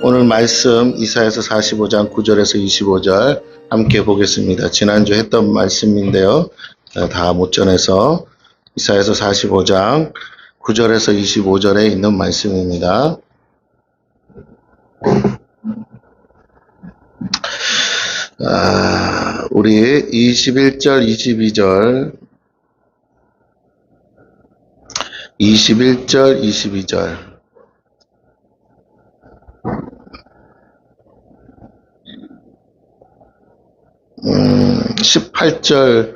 오늘 말씀 이사야서 45장 9절에서 25절 함께 보겠습니다. 지난주 했던 말씀인데요. 다 못 전해서 이사야서 45장 9절에서 25절에 있는 말씀입니다. 우리 21절, 22절 22절 18절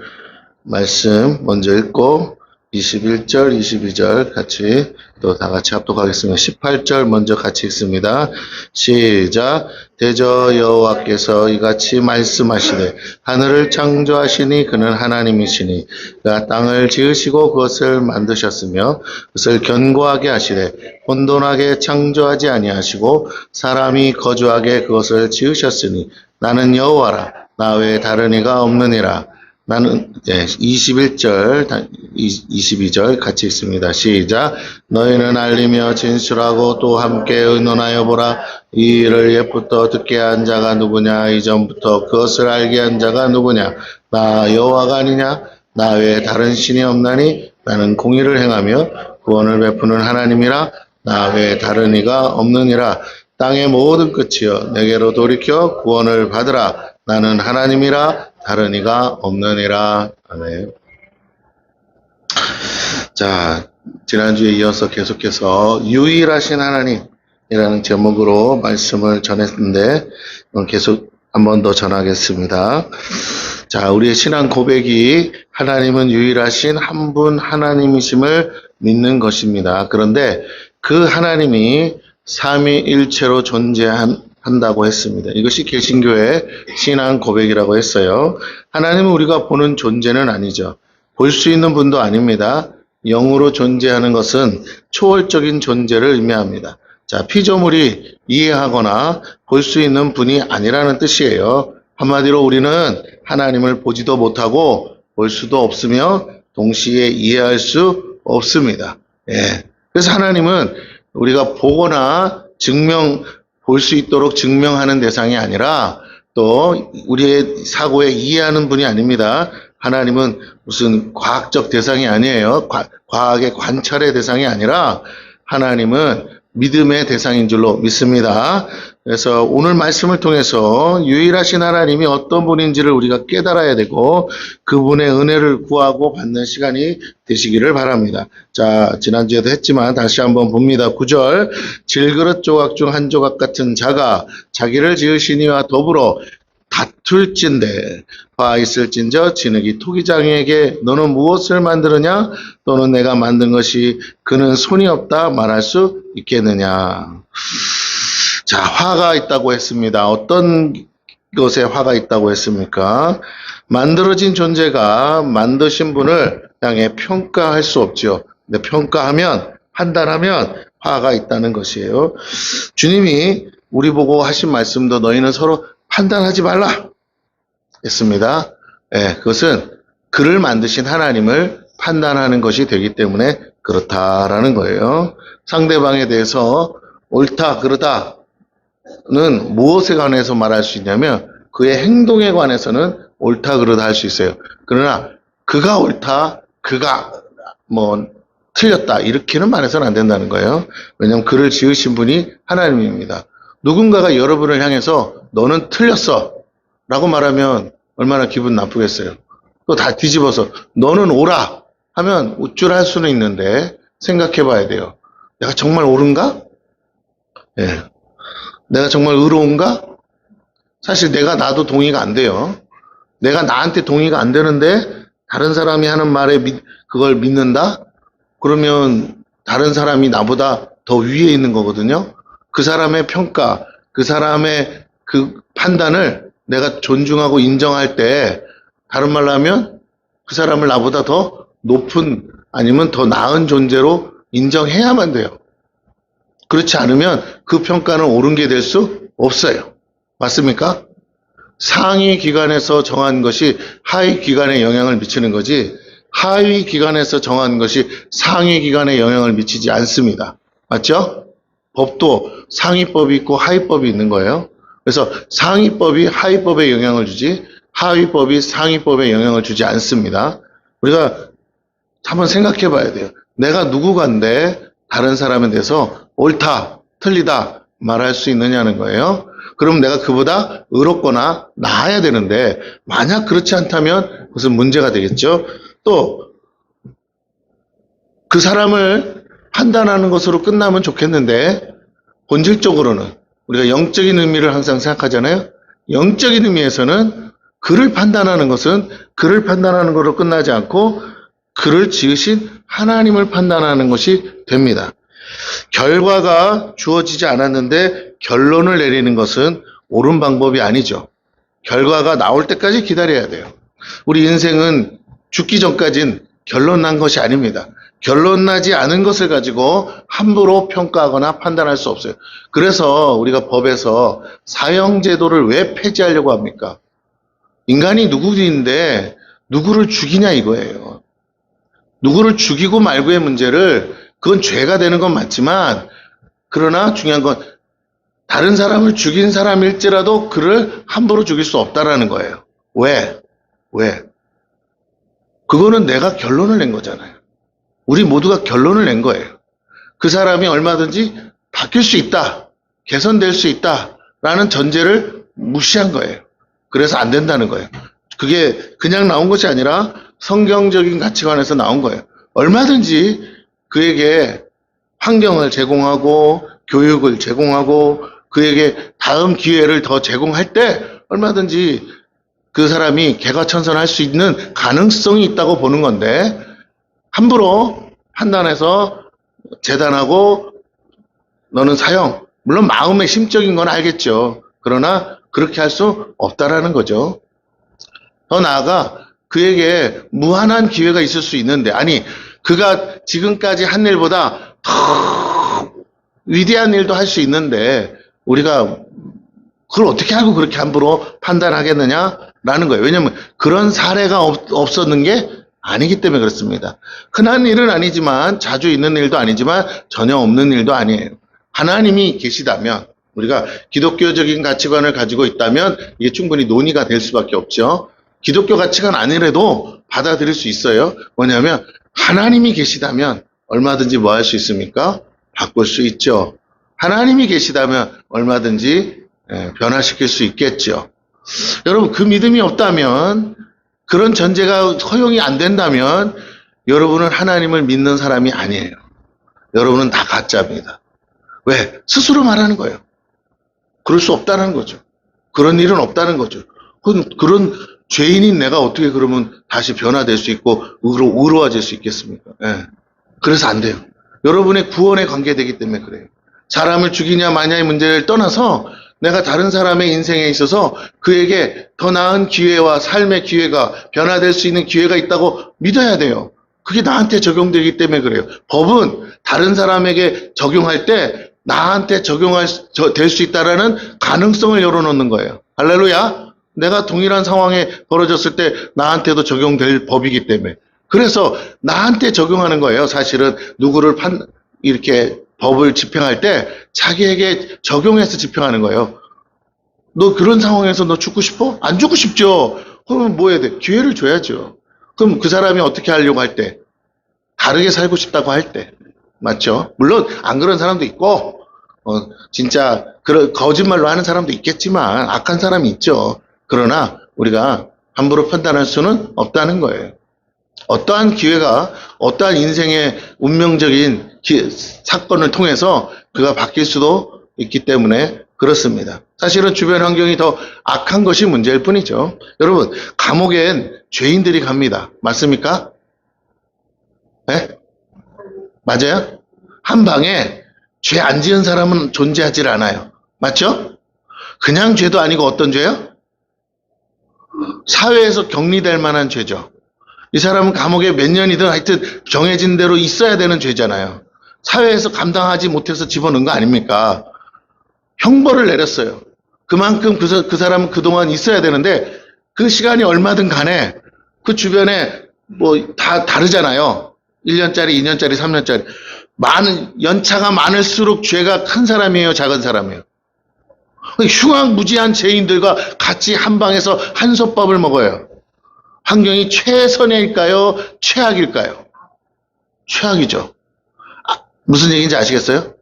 말씀 먼저 읽고 21절, 22절 같이 또 다 같이 합독하겠습니다. 18절 먼저 같이 읽습니다. 시작. 대저 여호와께서 이같이 말씀하시되 하늘을 창조하시니 그는 하나님이시니 그가 땅을 지으시고 그것을 만드셨으며 그것을 견고하게 하시되 혼돈하게 창조하지 아니하시고 사람이 거주하게 그것을 지으셨으니 나는 여호와라 나 외에 다른 이가 없느니라. 나는 21절, 22절 같이 읽습니다. 시작. 너희는 알리며 진술하고 또 함께 의논하여 보라. 이 일을 옛부터 듣게 한 자가 누구냐? 이전부터 그것을 알게 한 자가 누구냐? 나 여호와가 아니냐? 나 외에 다른 신이 없나니? 나는 공의를 행하며 구원을 베푸는 하나님이라. 나 외에 다른 이가 없느니라. 땅의 모든 끝이여 내게로 돌이켜 구원을 받으라. 나는 하나님이라 다른 이가 없느니라. 아멘. 자, 지난주에 이어서 계속해서 유일하신 하나님이라는 제목으로 말씀을 전했는데 계속 한 번 더 전하겠습니다. 자, 우리의 신앙 고백이 하나님은 유일하신 한 분 하나님이심을 믿는 것입니다. 그런데 그 하나님이 삼위일체로 존재한다고 했습니다. 이것이 개신교의 신앙 고백이라고 했어요. 하나님은 우리가 보는 존재는 아니죠. 볼 수 있는 분도 아닙니다. 영으로 존재하는 것은 초월적인 존재를 의미합니다. 자, 피조물이 이해하거나 볼 수 있는 분이 아니라는 뜻이에요. 한마디로 우리는 하나님을 보지도 못하고 볼 수도 없으며 동시에 이해할 수 없습니다. 예. 그래서 하나님은 우리가 보거나 볼 수 있도록 증명하는 대상이 아니라 또 우리의 사고에 이해하는 분이 아닙니다. 하나님은 무슨 과학적 대상이 아니에요. 과학의 관찰의 대상이 아니라 하나님은 믿음의 대상인 줄로 믿습니다. 그래서 오늘 말씀을 통해서 유일하신 하나님이 어떤 분인지를 우리가 깨달아야 되고 그분의 은혜를 구하고 받는 시간이 되시기를 바랍니다. 자, 지난주에도 했지만 다시 한번 봅니다. 9절. 질그릇 조각 중 한 조각 같은 자가 자기를 지으신 이와 더불어 다툴진대 화 있을진저 진흙이 토기장에게 너는 무엇을 만드느냐 또는 내가 만든 것이 그는 손이 없다 말할 수 있겠느냐. 자, 화가 있다고 했습니다. 어떤 것에 화가 있다고 했습니까? 만들어진 존재가 만드신 분을 향해 평가할 수 없죠. 근데 평가하면 판단하면 화가 있다는 것이에요. 주님이 우리 보고 하신 말씀도 너희는 서로 판단하지 말라 했습니다. 예, 그것은 그를 만드신 하나님을 판단하는 것이 되기 때문에 그렇다라는 거예요. 상대방에 대해서 옳다 그르다는 무엇에 관해서 말할 수 있냐면 그의 행동에 관해서는 옳다 그르다 할 수 있어요. 그러나 그가 옳다 그가 틀렸다 이렇게는 말해서는 안 된다는 거예요. 왜냐하면 그를 지으신 분이 하나님입니다. 누군가가 여러분을 향해서 너는 틀렸어 라고 말하면 얼마나 기분 나쁘겠어요. 또 다 뒤집어서 너는 옳아 하면 우쭐할 수는 있는데 생각해 봐야 돼요. 내가 정말 옳은가? 예. 내가 정말 의로운가? 사실 나도 동의가 안 돼요. 내가 나한테 동의가 안 되는데 다른 사람이 하는 말에 그걸 믿는다? 그러면 다른 사람이 나보다 더 위에 있는 거거든요. 그 사람의 평가, 그 사람의 그 판단을 내가 존중하고 인정할 때 다른 말로 하면 그 사람을 나보다 더 높은 아니면 더 나은 존재로 인정해야만 돼요. 그렇지 않으면 그 평가는 옳은 게 될 수 없어요. 맞습니까? 상위 기관에서 정한 것이 하위 기관에 영향을 미치는 거지 하위 기관에서 정한 것이 상위 기관에 영향을 미치지 않습니다. 맞죠? 법도 상위법이 있고 하위법이 있는 거예요. 그래서 상위법이 하위법에 영향을 주지 하위법이 상위법에 영향을 주지 않습니다. 우리가 한번 생각해 봐야 돼요. 내가 누구간데 다른 사람에 대해서 옳다, 틀리다 말할 수 있느냐는 거예요. 그럼 내가 그보다 의롭거나 나아야 되는데 만약 그렇지 않다면 그것은 문제가 되겠죠. 또 그 사람을 판단하는 것으로 끝나면 좋겠는데 본질적으로는 우리가 영적인 의미를 항상 생각하잖아요. 영적인 의미에서는 그를 판단하는 것은 그를 판단하는 것으로 끝나지 않고 그를 지으신 하나님을 판단하는 것이 됩니다. 결과가 주어지지 않았는데 결론을 내리는 것은 옳은 방법이 아니죠. 결과가 나올 때까지 기다려야 돼요. 우리 인생은 죽기 전까진 결론 난 것이 아닙니다. 결론 나지 않은 것을 가지고 함부로 평가하거나 판단할 수 없어요. 그래서 우리가 법에서 사형제도를 왜 폐지하려고 합니까? 인간이 누구인데 누구를 죽이냐 이거예요. 누구를 죽이고 말고의 문제를 그건 죄가 되는 건 맞지만 그러나 중요한 건 다른 사람을 죽인 사람일지라도 그를 함부로 죽일 수 없다라는 거예요. 왜? 왜? 그거는 내가 결론을 낸 거잖아요. 우리 모두가 결론을 낸 거예요. 그 사람이 얼마든지 바뀔 수 있다, 개선될 수 있다라는 전제를 무시한 거예요. 그래서 안 된다는 거예요. 그게 그냥 나온 것이 아니라 성경적인 가치관에서 나온 거예요. 얼마든지 그에게 환경을 제공하고 교육을 제공하고 그에게 다음 기회를 더 제공할 때 얼마든지 그 사람이 개과천선할 수 있는 가능성이 있다고 보는 건데 함부로 판단해서 재단하고 너는 사형, 물론 마음의 심적인 건 알겠죠. 그러나 그렇게 할 수 없다라는 거죠. 더 나아가 그에게 무한한 기회가 있을 수 있는데 아니 그가 지금까지 한 일보다 더 위대한 일도 할 수 있는데 우리가 그걸 어떻게 알고 그렇게 함부로 판단하겠느냐라는 거예요. 왜냐하면 그런 사례가 없었는 게 아니기 때문에 그렇습니다. 흔한 일은 아니지만 자주 있는 일도 아니지만 전혀 없는 일도 아니에요. 하나님이 계시다면 우리가 기독교적인 가치관을 가지고 있다면 이게 충분히 논의가 될 수밖에 없죠. 기독교 가치관 아니라도 받아들일 수 있어요. 뭐냐면 하나님이 계시다면 얼마든지 뭐 할 수 있습니까? 바꿀 수 있죠. 하나님이 계시다면 얼마든지 변화시킬 수 있겠죠. 여러분 그 믿음이 없다면 그런 전제가 허용이 안 된다면 여러분은 하나님을 믿는 사람이 아니에요. 여러분은 다 가짜입니다. 왜? 스스로 말하는 거예요. 그럴 수 없다는 거죠. 그런 일은 없다는 거죠. 그런 죄인인 내가 어떻게 그러면 다시 변화될 수 있고 의로워질 수 있겠습니까? 예. 그래서 안 돼요. 여러분의 구원에 관계되기 때문에 그래요. 사람을 죽이냐 마냐의 문제를 떠나서 내가 다른 사람의 인생에 있어서 그에게 더 나은 기회와 삶의 기회가 변화될 수 있는 기회가 있다고 믿어야 돼요. 그게 나한테 적용되기 때문에 그래요. 법은 다른 사람에게 적용할 때 나한테 될 수 있다라는 가능성을 열어놓는 거예요. 할렐루야. 내가 동일한 상황에 벌어졌을 때 나한테도 적용될 법이기 때문에. 그래서 나한테 적용하는 거예요. 사실은 누구를 이렇게 법을 집행할 때 자기에게 적용해서 집행하는 거예요. 너 그런 상황에서 너 죽고 싶어? 안 죽고 싶죠. 그러면 뭐 해야 돼? 기회를 줘야죠. 그럼 그 사람이 어떻게 하려고 할 때? 다르게 살고 싶다고 할 때. 맞죠? 물론 안 그런 사람도 있고 진짜 거짓말로 하는 사람도 있겠지만 악한 사람이 있죠. 그러나 우리가 함부로 판단할 수는 없다는 거예요. 어떠한 기회가 어떠한 인생의 운명적인 사건을 통해서 그가 바뀔 수도 있기 때문에 그렇습니다. 사실은 주변 환경이 더 악한 것이 문제일 뿐이죠. 여러분 감옥엔 죄인들이 갑니다. 맞습니까? 네? 맞아요? 한 방에 죄 안 지은 사람은 존재하지 않아요. 맞죠? 그냥 죄도 아니고 어떤 죄요? 사회에서 격리될 만한 죄죠. 이 사람은 감옥에 몇 년이든 하여튼 정해진 대로 있어야 되는 죄잖아요. 사회에서 감당하지 못해서 집어넣은 거 아닙니까? 형벌을 내렸어요. 그만큼 그 사람은 그동안 있어야 되는데 그 시간이 얼마든 간에 그 주변에 뭐 다 다르잖아요. 1년짜리, 2년짜리, 3년짜리. 연차가 많을수록 죄가 큰 사람이에요, 작은 사람이에요? 흉악무지한 죄인들과 같이 한 방에서 한솥밥을 먹어요. 환경이 최선일까요? 최악일까요? 최악이죠. 무슨 얘기인지 아시겠어요?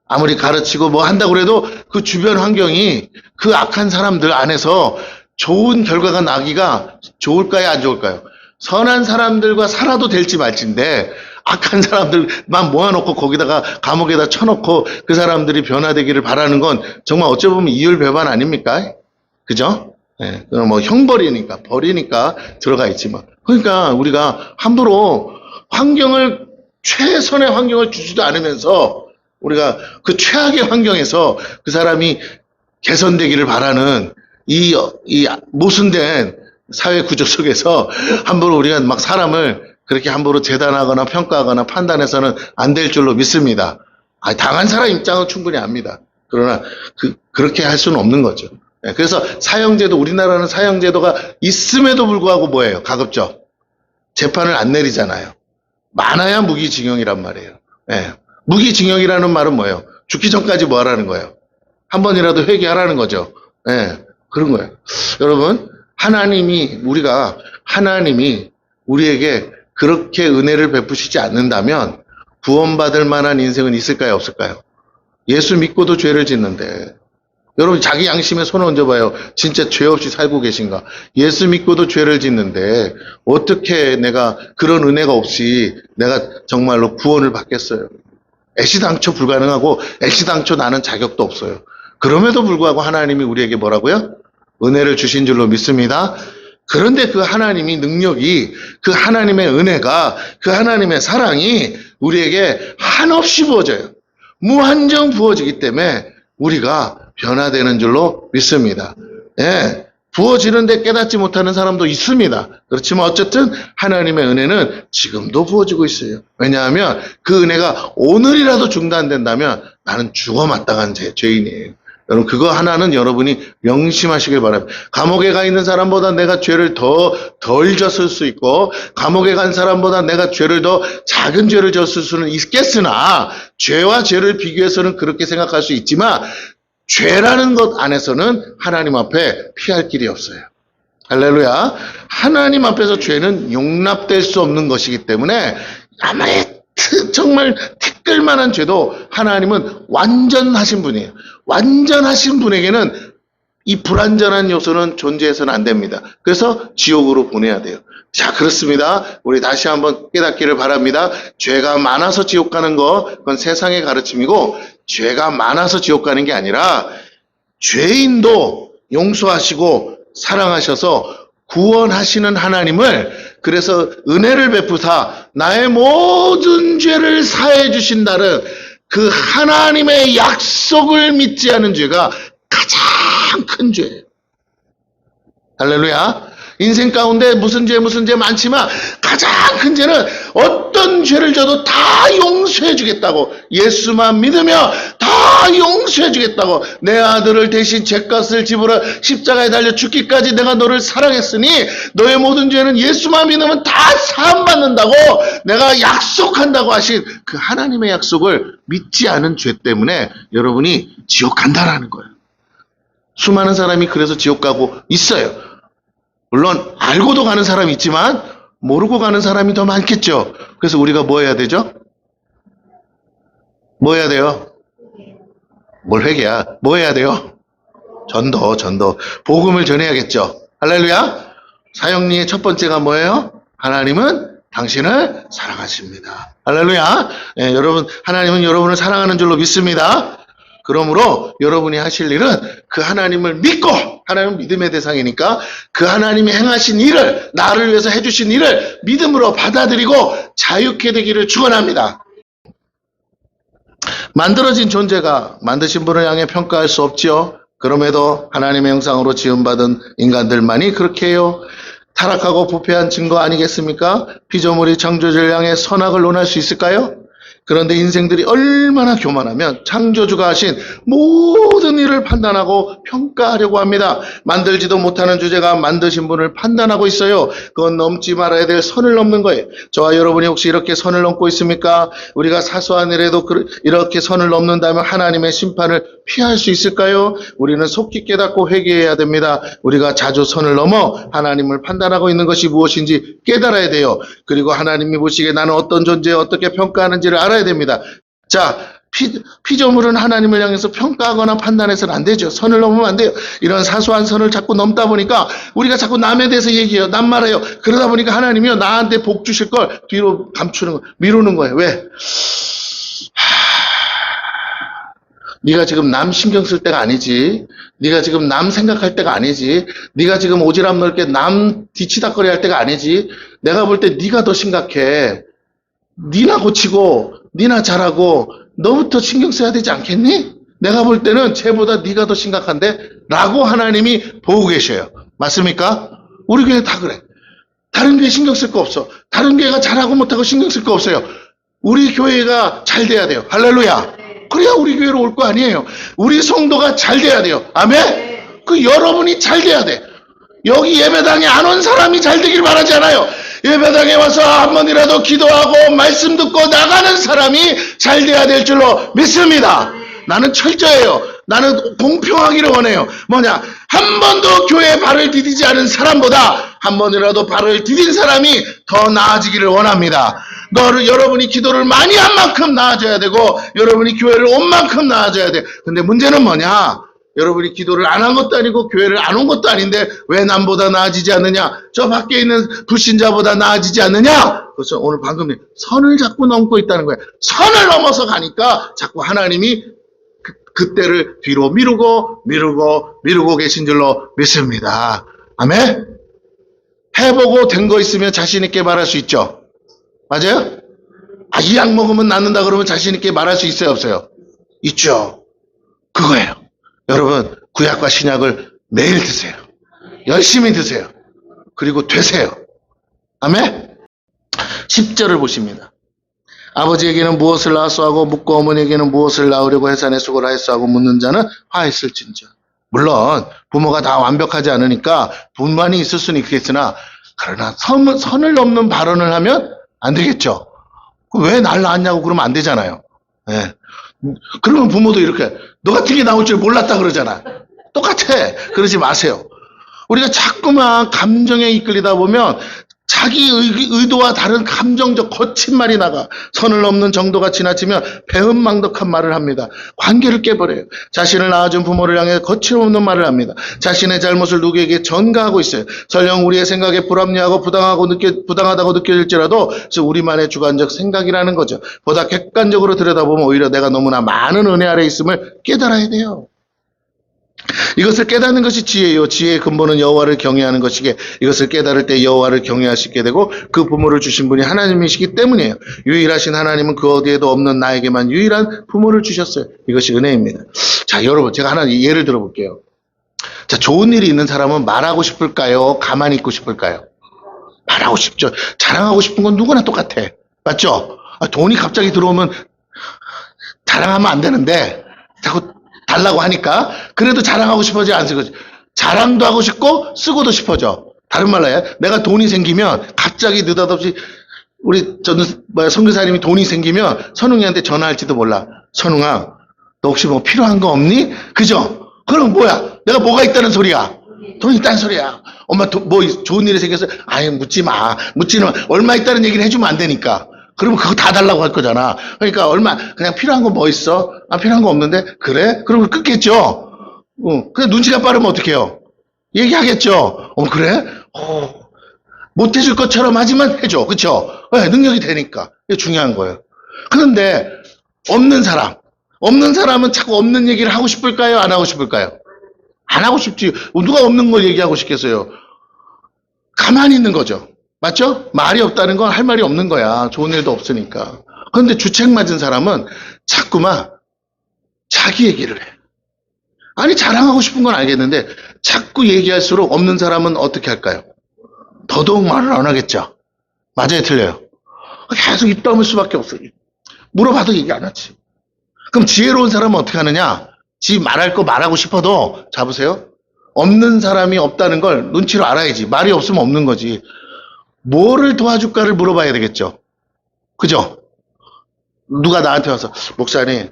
아무리 가르치고 뭐 한다고 해도 그 주변 환경이 그 악한 사람들 안에서 좋은 결과가 나기가 좋을까요? 안 좋을까요? 선한 사람들과 살아도 될지 말지인데 악한 사람들만 모아놓고 거기다가 감옥에다 쳐놓고 그 사람들이 변화되기를 바라는 건 정말 어찌 보면 이율배반 아닙니까? 그죠? 예, 그럼 뭐 버리니까 들어가 있지만. 그러니까 우리가 함부로 최선의 환경을 주지도 않으면서 우리가 그 최악의 환경에서 그 사람이 개선되기를 바라는 이 모순된 사회 구조 속에서 함부로 우리가 막 사람을 그렇게 함부로 재단하거나 평가하거나 판단해서는 안 될 줄로 믿습니다. 당한 사람 입장은 충분히 압니다. 그러나 그렇게 할 수는 없는 거죠. 그래서 사형제도, 우리나라는 사형제도가 있음에도 불구하고 뭐예요? 가급적 재판을 안 내리잖아요. 많아야 무기징역이란 말이에요. 무기징역이라는 말은 뭐예요? 죽기 전까지 뭐 하라는 거예요? 한 번이라도 회개하라는 거죠. 그런 거예요. 여러분, 하나님이 우리에게 그렇게 은혜를 베푸시지 않는다면 구원받을 만한 인생은 있을까요? 없을까요? 예수 믿고도 죄를 짓는데, 여러분 자기 양심에 손을 얹어봐요. 진짜 죄 없이 살고 계신가? 예수 믿고도 죄를 짓는데 어떻게 내가 그런 은혜가 없이 내가 정말로 구원을 받겠어요? 애시당초 불가능하고 애시당초 나는 자격도 없어요. 그럼에도 불구하고 하나님이 우리에게 뭐라고요? 은혜를 주신 줄로 믿습니다. 그런데 그 하나님이 능력이, 그 하나님의 은혜가, 그 하나님의 사랑이 우리에게 한없이 부어져요. 무한정 부어지기 때문에 우리가 변화되는 줄로 믿습니다. 부어지는데 깨닫지 못하는 사람도 있습니다. 그렇지만 어쨌든 하나님의 은혜는 지금도 부어지고 있어요. 왜냐하면 그 은혜가 오늘이라도 중단된다면 나는 죽어 마땅한 죄인이에요. 여러분 그거 하나는 여러분이 명심하시길 바랍니다. 감옥에 가 있는 사람보다 내가 죄를 덜 졌을 수 있고 감옥에 간 사람보다 내가 죄를 더 작은 죄를 졌을 수는 있겠으나 죄와 죄를 비교해서는 그렇게 생각할 수 있지만 죄라는 것 안에서는 하나님 앞에 피할 길이 없어요. 할렐루야. 하나님 앞에서 죄는 용납될 수 없는 것이기 때문에 아무리 정말 티끌만한 죄도 하나님은 완전하신 분이에요. 완전하신 분에게는 이 불완전한 요소는 존재해서는 안 됩니다. 그래서 지옥으로 보내야 돼요. 자, 그렇습니다. 우리 다시 한번 깨닫기를 바랍니다. 죄가 많아서 지옥 가는 거, 그건 세상의 가르침이고, 죄가 많아서 지옥 가는 게 아니라, 죄인도 용서하시고 사랑하셔서 구원하시는 하나님을, 그래서 은혜를 베푸사 나의 모든 죄를 사해 주신다는 그 하나님의 약속을 믿지 않은 죄가 가장 큰 죄예요. 할렐루야. 인생 가운데 무슨 죄 많지만 가장 큰 죄는 어떤 죄를 져도 다 용서해 주겠다고, 예수만 믿으며 다 용서해 주겠다고, 내 아들을 대신 죄값을 지불해 십자가에 달려 죽기까지 내가 너를 사랑했으니 너의 모든 죄는 예수만 믿으면 다 사함받는다고 내가 약속한다고 하신 그 하나님의 약속을 믿지 않은 죄 때문에 여러분이 지옥 간다라는 거예요. 수많은 사람이 그래서 지옥 가고 있어요. 물론 알고도 가는 사람이 있지만 모르고 가는 사람이 더 많겠죠. 그래서 우리가 뭐 해야 되죠? 뭐 해야 돼요? 뭘 회개야? 뭐 해야 돼요? 전도. 복음을 전해야겠죠. 할렐루야. 사형리의 첫 번째가 뭐예요? 하나님은 당신을 사랑하십니다. 할렐루야. 여러분, 하나님은 여러분을 사랑하는 줄로 믿습니다. 그러므로 여러분이 하실 일은 그 하나님을 믿고, 하나님은 믿음의 대상이니까 그 하나님이 행하신 일을, 나를 위해서 해주신 일을 믿음으로 받아들이고 자유케 되기를 축원합니다. 만들어진 존재가 만드신 분을 향해 평가할 수 없지요. 그럼에도 하나님의 형상으로 지음받은 인간들만이 그렇게 해요. 타락하고 부패한 증거 아니겠습니까? 피조물이 창조주를 향해 선악을 논할 수 있을까요? 그런데 인생들이 얼마나 교만하면 창조주가 하신 모든 일을 판단하고 평가하려고 합니다. 만들지도 못하는 주제가 만드신 분을 판단하고 있어요. 그건 넘지 말아야 될 선을 넘는 거예요. 저와 여러분이 혹시 이렇게 선을 넘고 있습니까? 우리가 사소한 일에도 이렇게 선을 넘는다면 하나님의 심판을 피할 수 있을까요? 우리는 속히 깨닫고 회개해야 됩니다. 우리가 자주 선을 넘어 하나님을 판단하고 있는 것이 무엇인지 깨달아야 돼요. 그리고 하나님이 보시기에 나는 어떤 존재에 어떻게 평가하는지를 알아야 됩니다. 자, 피조물은 하나님을 향해서 평가하거나 판단해서는 안 되죠. 선을 넘으면 안 돼요. 이런 사소한 선을 자꾸 넘다 보니까 우리가 자꾸 남에 대해서 얘기해요. 남 말해요. 그러다 보니까 하나님이요, 나한테 복 주실 걸 뒤로 감추는 거, 미루는 거예요. 왜? 네가 지금 남 신경 쓸 때가 아니지. 네가 지금 남 생각할 때가 아니지. 네가 지금 오지랖 넓게 남 뒤치다거리 할 때가 아니지. 내가 볼 때 네가 더 심각해. 네나 고치고 네나 잘하고 너부터 신경 써야 되지 않겠니? 내가 볼 때는 쟤보다 네가 더 심각한데? 라고 하나님이 보고 계셔요. 맞습니까? 우리 교회 다 그래. 다른 교회 신경 쓸 거 없어. 다른 교회가 잘하고 못하고 신경 쓸 거 없어요. 우리 교회가 잘 돼야 돼요. 할렐루야. 그래야 우리 교회로 올 거 아니에요. 우리 성도가 잘 돼야 돼요. 아멘? 그 여러분이 잘 돼야 돼. 여기 예배당에 안 온 사람이 잘 되길 바라지 않아요. 예배당에 와서 한 번이라도 기도하고 말씀 듣고 나가는 사람이 잘 돼야 될 줄로 믿습니다. 나는 철저해요. 나는 공평하기를 원해요. 뭐냐? 한 번도 교회에 발을 디디지 않은 사람보다 한 번이라도 발을 디딘 사람이 더 나아지기를 원합니다. 여러분이 기도를 많이 한 만큼 나아져야 되고 여러분이 교회를 온 만큼 나아져야 돼. 근데 문제는 뭐냐? 여러분이 기도를 안 한 것도 아니고 교회를 안 온 것도 아닌데 왜 남보다 나아지지 않느냐? 저 밖에 있는 불신자보다 나아지지 않느냐? 그래서 오늘 방금 선을 자꾸 넘고 있다는 거예요. 선을 넘어서 가니까 자꾸 하나님이 그때를 뒤로 미루고 계신 줄로 믿습니다. 아멘? 해보고 된 거 있으면 자신 있게 말할 수 있죠. 맞아요? 아, 이 약 먹으면 낫는다 그러면 자신 있게 말할 수 있어요, 없어요? 있죠. 그거예요. 여러분, 구약과 신약을 매일 드세요. 열심히 드세요. 그리고 되세요. 아멘? 10절을 보십니다. 아버지에게는 무엇을 낳았소 하고 묻고 어머니에게는 무엇을 낳으려고 해산의 수고를 하였소 하고 묻는 자는 화했을진저. 물론 부모가 다 완벽하지 않으니까 분만이 있을 수는 있겠으나 그러나 선을 넘는 발언을 하면 안 되겠죠. 왜 날 낳았냐고 그러면 안 되잖아요. 네. 그러면 부모도 이렇게 너 같은 게 나올 줄 몰랐다 그러잖아. 똑같아. 그러지 마세요. 우리가 자꾸만 감정에 이끌리다 보면 자기 의도와 다른 감정적 거친 말이 나가. 선을 넘는 정도가 지나치면 배은망덕한 말을 합니다. 관계를 깨버려요. 자신을 낳아준 부모를 향해 거침없는 말을 합니다. 자신의 잘못을 누구에게 전가하고 있어요. 설령 우리의 생각에 불합리하고 부당하다고 느껴질지라도 우리만의 주관적 생각이라는 거죠. 보다 객관적으로 들여다보면 오히려 내가 너무나 많은 은혜 아래 있음을 깨달아야 돼요. 이것을 깨닫는 것이 지혜요. 지혜의 근본은 여호와를 경외하는 것이기에 이것을 깨달을 때 여호와를 경외하시게 되고 그 부모를 주신 분이 하나님이시기 때문이에요. 유일하신 하나님은 그 어디에도 없는 나에게만 유일한 부모를 주셨어요. 이것이 은혜입니다. 자, 여러분, 제가 하나 예를 들어볼게요. 자, 좋은 일이 있는 사람은 말하고 싶을까요? 가만히 있고 싶을까요? 말하고 싶죠. 자랑하고 싶은 건 누구나 똑같아. 맞죠? 돈이 갑자기 들어오면 자랑하면 안 되는데 자꾸 달라고 하니까 그래도 자랑하고 싶어지 않을 거지. 자랑도 하고 싶고 쓰고도 싶어져. 다른 말로 해. 내가 돈이 생기면 갑자기 느닷없이 우리 선교사님이 돈이 생기면 선웅이한테 전화할지도 몰라. 선웅아, 너 혹시 뭐 필요한 거 없니? 그죠? 그럼 뭐야? 내가 뭐가 있다는 소리야? 돈이 있다는 소리야. 엄마 뭐 좋은 일이 생겼어? 아예 묻지 마. 얼마 있다는 얘기를 해주면 안 되니까. 그러면 그거 다 달라고 할 거잖아. 그러니까 그냥 필요한 거 뭐 있어? 아, 필요한 거 없는데? 그래? 그러면 끊겠죠? 그냥 눈치가 빠르면 어떡해요? 얘기하겠죠? 그래? 못 해줄 것처럼 하지만 해줘. 그쵸? 네, 능력이 되니까. 이게 중요한 거예요. 그런데, 없는 사람은 자꾸 없는 얘기를 하고 싶을까요? 안 하고 싶을까요? 안 하고 싶지. 누가 없는 걸 얘기하고 싶겠어요? 가만히 있는 거죠. 맞죠? 말이 없다는 건 할 말이 없는 거야. 좋은 일도 없으니까. 그런데 주책 맞은 사람은 자꾸만 자기 얘기를 해. 아니, 자랑하고 싶은 건 알겠는데 자꾸 얘기할수록 없는 사람은 어떻게 할까요? 더더욱 말을 안 하겠죠. 맞아요, 틀려요? 계속 입 다물 수밖에 없어요. 물어봐도 얘기 안 하지. 그럼 지혜로운 사람은 어떻게 하느냐? 지 말할 거 말하고 싶어도, 잡으세요. 없는 사람이 없다는 걸 눈치로 알아야지. 말이 없으면 없는 거지. 뭐를 도와줄까를 물어봐야 되겠죠. 그죠? 누가 나한테 와서, 목사님,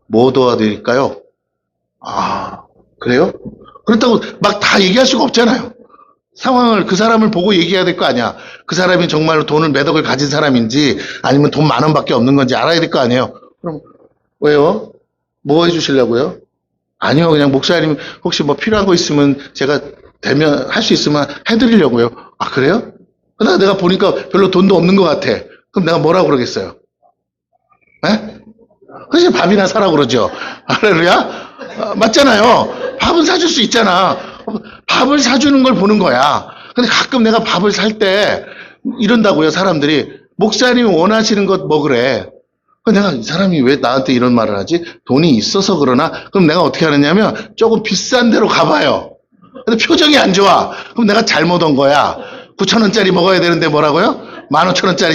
뭐 도와드릴까요? 아, 그래요? 그렇다고 막 다 얘기할 수가 없잖아요. 상황을, 그 사람을 보고 얘기해야 될 거 아니야. 그 사람이 정말로 돈을 몇 억을 가진 사람인지 아니면 돈 10,000원밖에 없는 건지 알아야 될 거 아니에요. 그럼 왜요? 뭐 해주시려고요? 아니요, 그냥 목사님 혹시 뭐 필요한 거 있으면 제가 되면 할 수 있으면 해드리려고요. 아, 그래요? 그러다 내가 보니까 별로 돈도 없는 것 같아. 그럼 내가 뭐라고 그러겠어요? 에? 그래서 밥이나 사라고 그러죠. 할렐루야? 맞잖아요. 밥은 사줄 수 있잖아. 밥을 사주는 걸 보는 거야. 근데 가끔 내가 밥을 살 때 이런다고요, 사람들이. 목사님이 원하시는 것 먹으래. 내가 이 사람이 왜 나한테 이런 말을 하지? 돈이 있어서 그러나? 그럼 내가 어떻게 하느냐면 조금 비싼 데로 가봐요. 근데 표정이 안 좋아. 그럼 내가 잘못 온 거야. 9,000원짜리 먹어야 되는데 뭐라고요? 15,000원짜리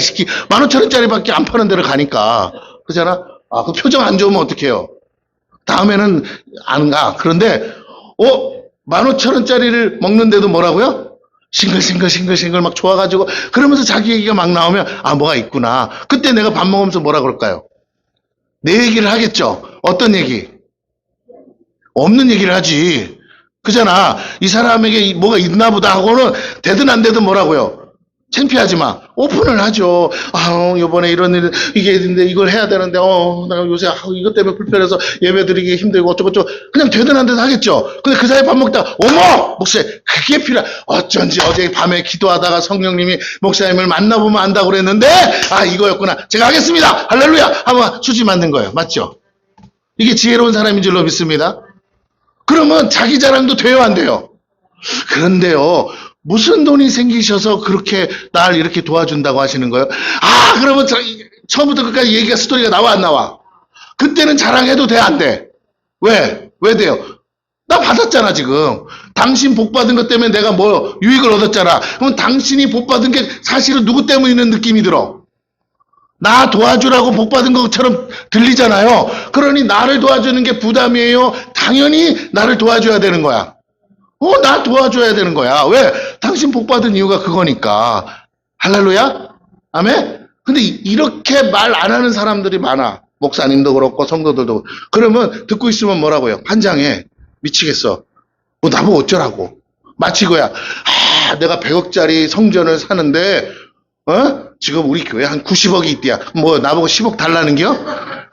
15,000원짜리밖에 안 파는 데를 가니까. 그렇잖아? 아, 그 표정 안 좋으면 어떡해요? 다음에는 안 가. 그런데, 15,000원짜리를 먹는데도 뭐라고요? 싱글싱글 막 좋아가지고, 그러면서 자기 얘기가 막 나오면, 아, 뭐가 있구나. 그때 내가 밥 먹으면서 뭐라 그럴까요? 내 얘기를 하겠죠? 어떤 얘기? 없는 얘기를 하지. 그잖아. 이 사람에게 뭐가 있나 보다 하고는 되든 안 되든 뭐라고요? 창피하지 마. 오픈을 하죠. 아, 요번에 이런 일, 이게 있는데 이걸 해야 되는데, 나 요새 이것 때문에 불편해서 예배 드리기 힘들고 어쩌고저쩌고. 그냥 되든 안 되든 하겠죠. 근데 그 사이에 밥 먹다, 어머! 목사님, 그게 어쩐지 어제 밤에 기도하다가 성령님이 목사님을 만나보면 안다고 그랬는데, 아, 이거였구나. 제가 하겠습니다. 할렐루야! 하면 수지 맞는 거예요. 맞죠? 이게 지혜로운 사람인 줄로 믿습니다. 그러면 자기 자랑도 돼요, 안 돼요? 그런데요, 무슨 돈이 생기셔서 그렇게 날 이렇게 도와준다고 하시는 거예요? 아, 그러면 처음부터 끝까지 얘기가, 스토리가 나와, 안 나와? 그때는 자랑해도 돼, 안 돼? 왜? 왜 돼요? 나 받았잖아, 지금. 당신 복 받은 것 때문에 내가 뭐 유익을 얻었잖아. 그럼 당신이 복 받은 게 사실은 누구 때문이는 느낌이 들어? 나 도와주라고 복 받은 것처럼 들리잖아요. 그러니 나를 도와주는 게 부담이에요? 당연히 나를 도와줘야 되는 거야. 나 도와줘야 되는 거야. 왜? 당신 복 받은 이유가 그거니까. 할렐루야? 아멘? 근데 이렇게 말 안 하는 사람들이 많아. 목사님도 그렇고 성도들도. 그러면 듣고 있으면 뭐라고요? 환장해. 미치겠어. 뭐 나보고 어쩌라고. 마치 이거야. 아, 내가 100억짜리 성전을 사는데 지금 우리 교회 한 90억이 있대야. 뭐 나보고 10억 달라는 겨?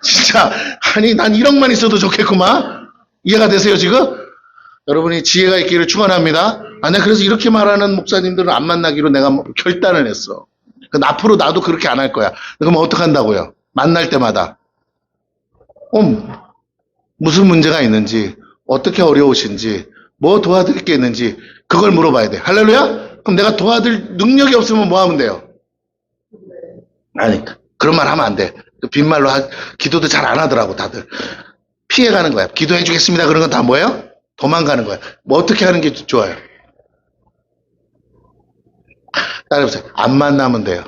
진짜 아니 난 1억만 있어도 좋겠구만. 이해가 되세요 지금? 여러분이 지혜가 있기를 축원합니다. 아, 내가 그래서 이렇게 말하는 목사님들은 안 만나기로 내가 결단을 했어. 앞으로 나도 그렇게 안 할 거야. 그럼 어떡한다고요? 만날 때마다 무슨 문제가 있는지, 어떻게 어려우신지, 뭐 도와드릴 게 있는지 그걸 물어봐야 돼. 할렐루야? 그럼 내가 도와드릴 능력이 없으면 뭐 하면 돼요? 아니, 그런 말 하면 안 돼. 빈말로 기도도 잘 안 하더라고 다들. 피해가는 거야. 기도해 주겠습니다. 그런 건 다 뭐예요? 도망가는 거야. 뭐 어떻게 하는 게 좋아요? 따라해보세요. 안 만나면 돼요.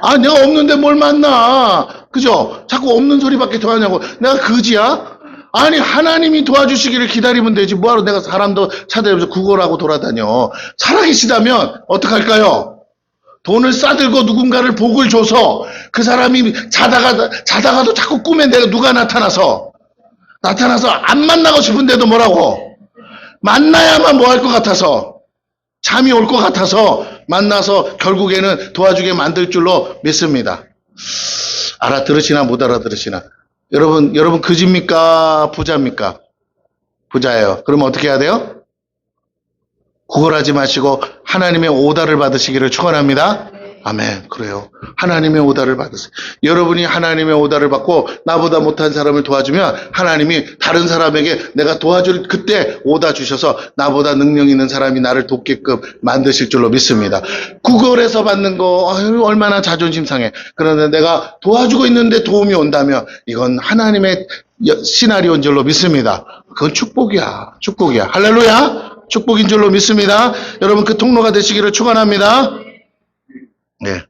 아, 내가 없는데 뭘 만나? 그죠? 자꾸 없는 소리밖에 더 하냐고. 내가 그지야? 아니, 하나님이 도와주시기를 기다리면 되지. 뭐하러 내가 사람도 찾아다니면서 구걸하고 돌아다녀. 살아계시다면 어떡할까요? 돈을 싸들고 누군가를 복을 줘서 그 사람이 자다가도 자꾸 꿈에 내가 누가 나타나서 안 만나고 싶은데도 뭐라고? 만나야만 뭐 할 것 같아서, 잠이 올 것 같아서 만나서 결국에는 도와주게 만들 줄로 믿습니다. 알아들으시나 못 알아들으시나? 여러분 그지입니까? 부자입니까? 부자예요. 그러면 어떻게 해야 돼요? 구걸하지 마시고 하나님의 오다를 받으시기를 축원합니다. 아멘. 그래요. 하나님의 오다를 받으세요. 여러분이 하나님의 오다를 받고 나보다 못한 사람을 도와주면 하나님이 다른 사람에게 내가 도와줄 그때 오다 주셔서 나보다 능력 있는 사람이 나를 돕게끔 만드실 줄로 믿습니다. 구걸해서 받는 거 얼마나 자존심 상해. 그런데 내가 도와주고 있는데 도움이 온다면 이건 하나님의 시나리오인 줄로 믿습니다. 그건 축복이야. 축복이야. 할렐루야. 축복인 줄로 믿습니다. 여러분 그 통로가 되시기를 축원합니다. 네.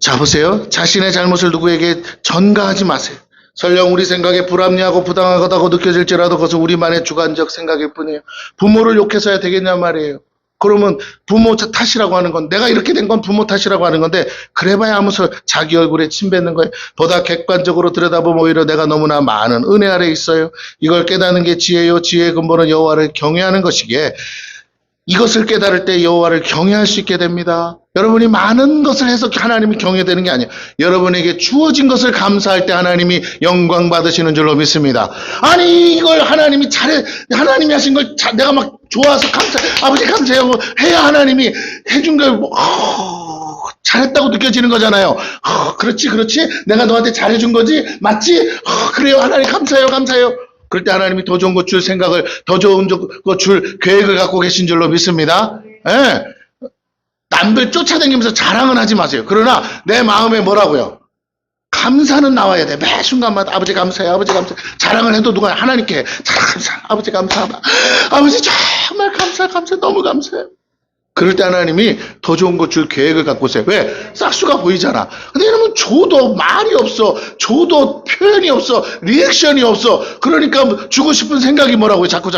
자, 보세요. 자신의 잘못을 누구에게 전가하지 마세요. 설령 우리 생각에 불합리하고 부당하다고 느껴질지라도 그것은 우리만의 주관적 생각일 뿐이에요. 부모를 욕해서야 되겠냐 말이에요. 그러면 부모 탓이라고 하는 건, 내가 이렇게 된 건 부모 탓이라고 하는 건데, 그래봐야 하면서 자기 얼굴에 침 뱉는 거예요. 보다 객관적으로 들여다보면 오히려 내가 너무나 많은 은혜 아래 있어요. 이걸 깨닫는 게 지혜요. 지혜의 근본은 여호와를 경외하는 것이기에, 이것을 깨달을 때 여호와를 경외할 수 있게 됩니다. 여러분이 많은 것을 해서 하나님이 경외되는 게 아니에요. 여러분에게 주어진 것을 감사할 때 하나님이 영광 받으시는 줄로 믿습니다. 아니, 이걸 하나님이 하나님이 하신 걸 내가 막 좋아서 아버지 감사해요 해야 하나님이 해준 걸 잘했다고 느껴지는 거잖아요. 그렇지 내가 너한테 잘해준 거지 맞지? 그래요 하나님 감사해요. 그럴 때 하나님이 더 좋은 것 줄 생각을, 더 좋은 것 줄 계획을 갖고 계신 줄로 믿습니다. 예. 남들 쫓아다니면서 자랑은 하지 마세요. 그러나 내 마음에 뭐라고요? 감사는 나와야 돼. 매 순간마다 아버지 감사해요. 아버지 감사해요. 자랑을 해도 누가 하나님께 아버지 감사하다. 아버지 정말 감사해. 너무 감사해요. 그럴 때 하나님이 더 좋은 것 줄 계획을 갖고 오세요. 왜? 싹수가 보이잖아. 근데 이러면 줘도 말이 없어. 줘도 표현이 없어. 리액션이 없어. 그러니까 주고 싶은 생각이 뭐라고요? 자꾸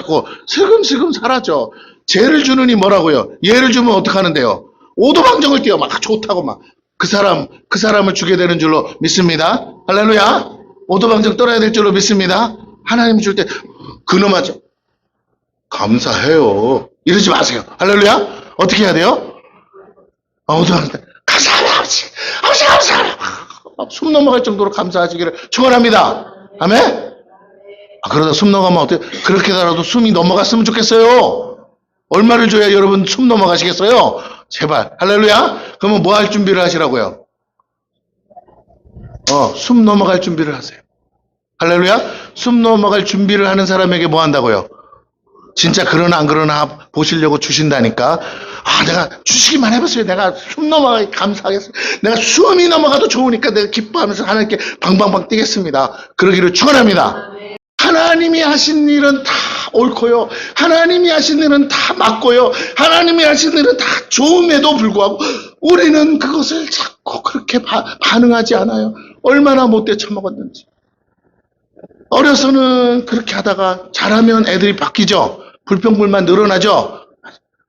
슬금슬금 사라져. 죄를 주느니 뭐라고요? 예를 주면 어떡하는데요? 오도방정을 띄워 막 좋다고 막 그 사람을 주게 되는 줄로 믿습니다. 할렐루야. 오도방정 떨어야 될 줄로 믿습니다. 하나님 줄 때 근엄하죠. 감사해요. 이러지 마세요. 할렐루야. 어떻게 해야 돼요? 오도방정 감사합니다. 아버지 감사합니다. 숨 넘어갈 정도로 감사하시기를 축원합니다. 아멘. 그러다 숨 넘어가면 어때요? 그렇게라도 숨이 넘어갔으면 좋겠어요. 얼마를 줘야 여러분 숨 넘어가시겠어요? 제발. 할렐루야. 그러면 뭐 할 준비를 하시라고요? 숨 넘어갈 준비를 하세요. 할렐루야. 숨 넘어갈 준비를 하는 사람에게 뭐 한다고요? 진짜 그러나 안 그러나 보시려고 주신다니까. 내가 주시기만 해보세요. 내가 숨 넘어가기 감사하겠어요. 내가 숨이 넘어가도 좋으니까 내가 기뻐하면서 하나님께 방방방 뛰겠습니다. 그러기를 축원합니다. 하나님이 하신 일은 다 옳고요. 하나님이 하신 일은 다 맞고요. 하나님이 하신 일은 다 좋음에도 불구하고 우리는 그것을 자꾸 그렇게 반응하지 않아요. 얼마나 못돼 처먹었는지. 어려서는 그렇게 하다가 잘하면 애들이 바뀌죠. 불평불만 늘어나죠.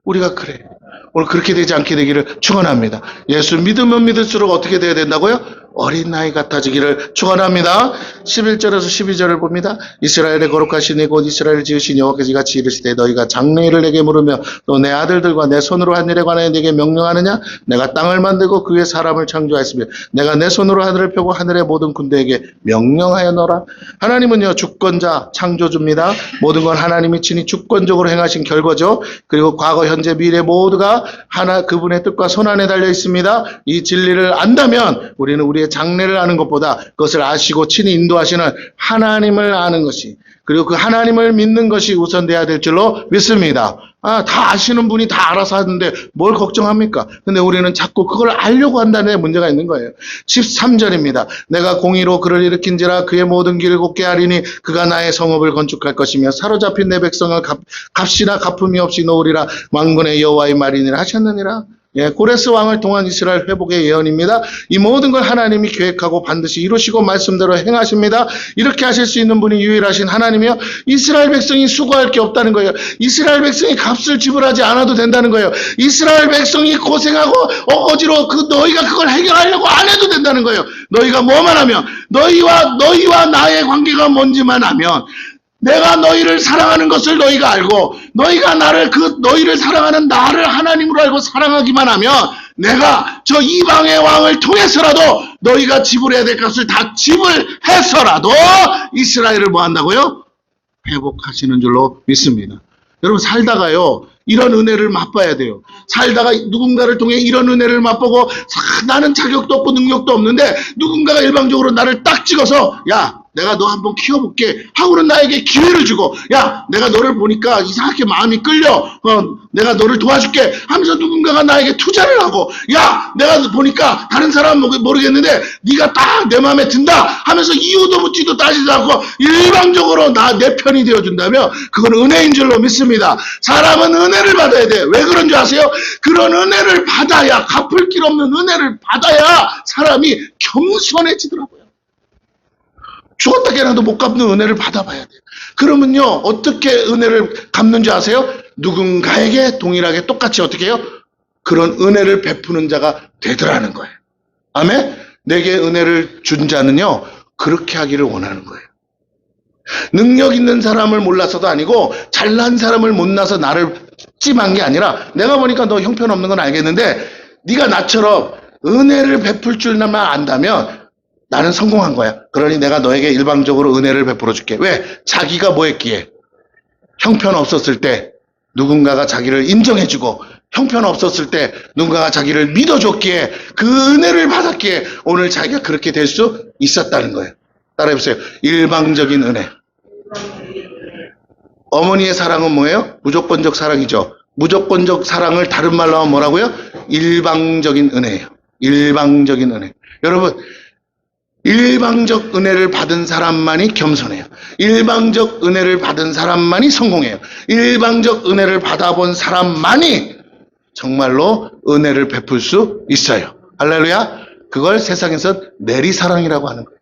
우리가 그래. 오늘 그렇게 되지 않게 되기를 축원합니다. 예수 믿으면 믿을수록 어떻게 돼야 된다고요? 어린 나이 같아지기를 축원합니다. 11절에서 12절을 봅니다. 이스라엘의 거룩하신 이곧 이스라엘을 지으신 여호와께서 이같이 이르시되 너희가 장래일을 내게 물으며 또 내 아들들과 내 손으로 한 일에 관하여 내게 명령하느냐? 내가 땅을 만들고 그 위에 사람을 창조하였으며 내가 내 손으로 하늘을 펴고 하늘의 모든 군대에게 명령하였노라. 하나님은요 주권자 창조주입니다. 모든 건 하나님이 친히 주권적으로 행하신 결과죠. 그리고 과거 현재 미래 모두가 하나 그분의 뜻과 손안에 달려 있습니다. 이 진리를 안다면 우리는 우리의 장래를 아는 것보다 그것을 아시고 친히 인도하시는 하나님을 아는 것이, 그리고 그 하나님을 믿는 것이 우선돼야 될 줄로 믿습니다. 다 아시는 분이 다 알아서 하는데 뭘 걱정합니까? 근데 우리는 자꾸 그걸 알려고 한다는 데 문제가 있는 거예요. 13절입니다. 내가 공의로 그를 일으킨지라 그의 모든 길을 곱게 하리니 그가 나의 성읍을 건축할 것이며 사로잡힌 내 백성을 값이나 갚음이 없이 놓으리라. 만군의 여호와의 말이니라 하셨느니라. 고레스 왕을 통한 이스라엘 회복의 예언입니다. 이 모든 걸 하나님이 계획하고 반드시 이루시고 말씀대로 행하십니다. 이렇게 하실 수 있는 분이 유일하신 하나님이요. 이스라엘 백성이 수고할 게 없다는 거예요. 이스라엘 백성이 값을 지불하지 않아도 된다는 거예요. 이스라엘 백성이 고생하고 억지로 너희가 그걸 해결하려고 안 해도 된다는 거예요. 너희가 뭐만 하면, 너희와 나의 관계가 뭔지만 하면, 내가 너희를 사랑하는 것을 너희가 알고 너희가 너희를 사랑하는 나를 하나님으로 알고 사랑하기만 하면 내가 저 이방의 왕을 통해서라도 너희가 지불해야 될 값을 다 지불해서라도 이스라엘을 뭐 한다고요? 회복하시는 줄로 믿습니다. 여러분 살다가요 이런 은혜를 맛봐야 돼요. 살다가 누군가를 통해 이런 은혜를 맛보고 나는 자격도 없고 능력도 없는데 누군가가 일방적으로 나를 딱 찍어서 야 내가 너 한번 키워볼게 하고는 나에게 기회를 주고, 야, 내가 너를 보니까 이상하게 마음이 끌려, 내가 너를 도와줄게 하면서 누군가가 나에게 투자를 하고, 야, 내가 보니까 다른 사람은 모르겠는데 네가 딱 내 마음에 든다 하면서 이유도 묻지도 따지도 않고 일방적으로 내 편이 되어준다면 그건 은혜인 줄로 믿습니다. 사람은 은혜를 받아야 돼. 왜 그런 줄 아세요? 그런 은혜를 받아야, 갚을 길 없는 은혜를 받아야 사람이 겸손해지더라고요. 죽었다 깨어나도 못 갚는 은혜를 받아봐야 돼요. 그러면요, 어떻게 은혜를 갚는 줄 아세요? 누군가에게 동일하게 똑같이 어떻게 해요? 그런 은혜를 베푸는 자가 되더라는 거예요. 아멘? 내게 은혜를 준 자는요, 그렇게 하기를 원하는 거예요. 능력 있는 사람을 몰라서도 아니고 잘난 사람을 못나서 나를 찜한 게 아니라, 내가 보니까 너 형편없는 건 알겠는데 네가 나처럼 은혜를 베풀 줄만 안다면 나는 성공한 거야. 그러니 내가 너에게 일방적으로 은혜를 베풀어 줄게. 왜? 자기가 뭐 했기에? 형편없었을 때 누군가가 자기를 인정해주고, 형편없었을 때 누군가가 자기를 믿어줬기에, 그 은혜를 받았기에 오늘 자기가 그렇게 될 수 있었다는 거예요. 따라해보세요. 일방적인 은혜. 어머니의 사랑은 뭐예요? 무조건적 사랑이죠. 무조건적 사랑을 다른 말로 하면 뭐라고요? 일방적인 은혜예요. 일방적인 은혜. 여러분, 일방적 은혜를 받은 사람만이 겸손해요. 일방적 은혜를 받은 사람만이 성공해요. 일방적 은혜를 받아본 사람만이 정말로 은혜를 베풀 수 있어요. 할렐루야. 그걸 세상에서 내리사랑이라고 하는 거예요.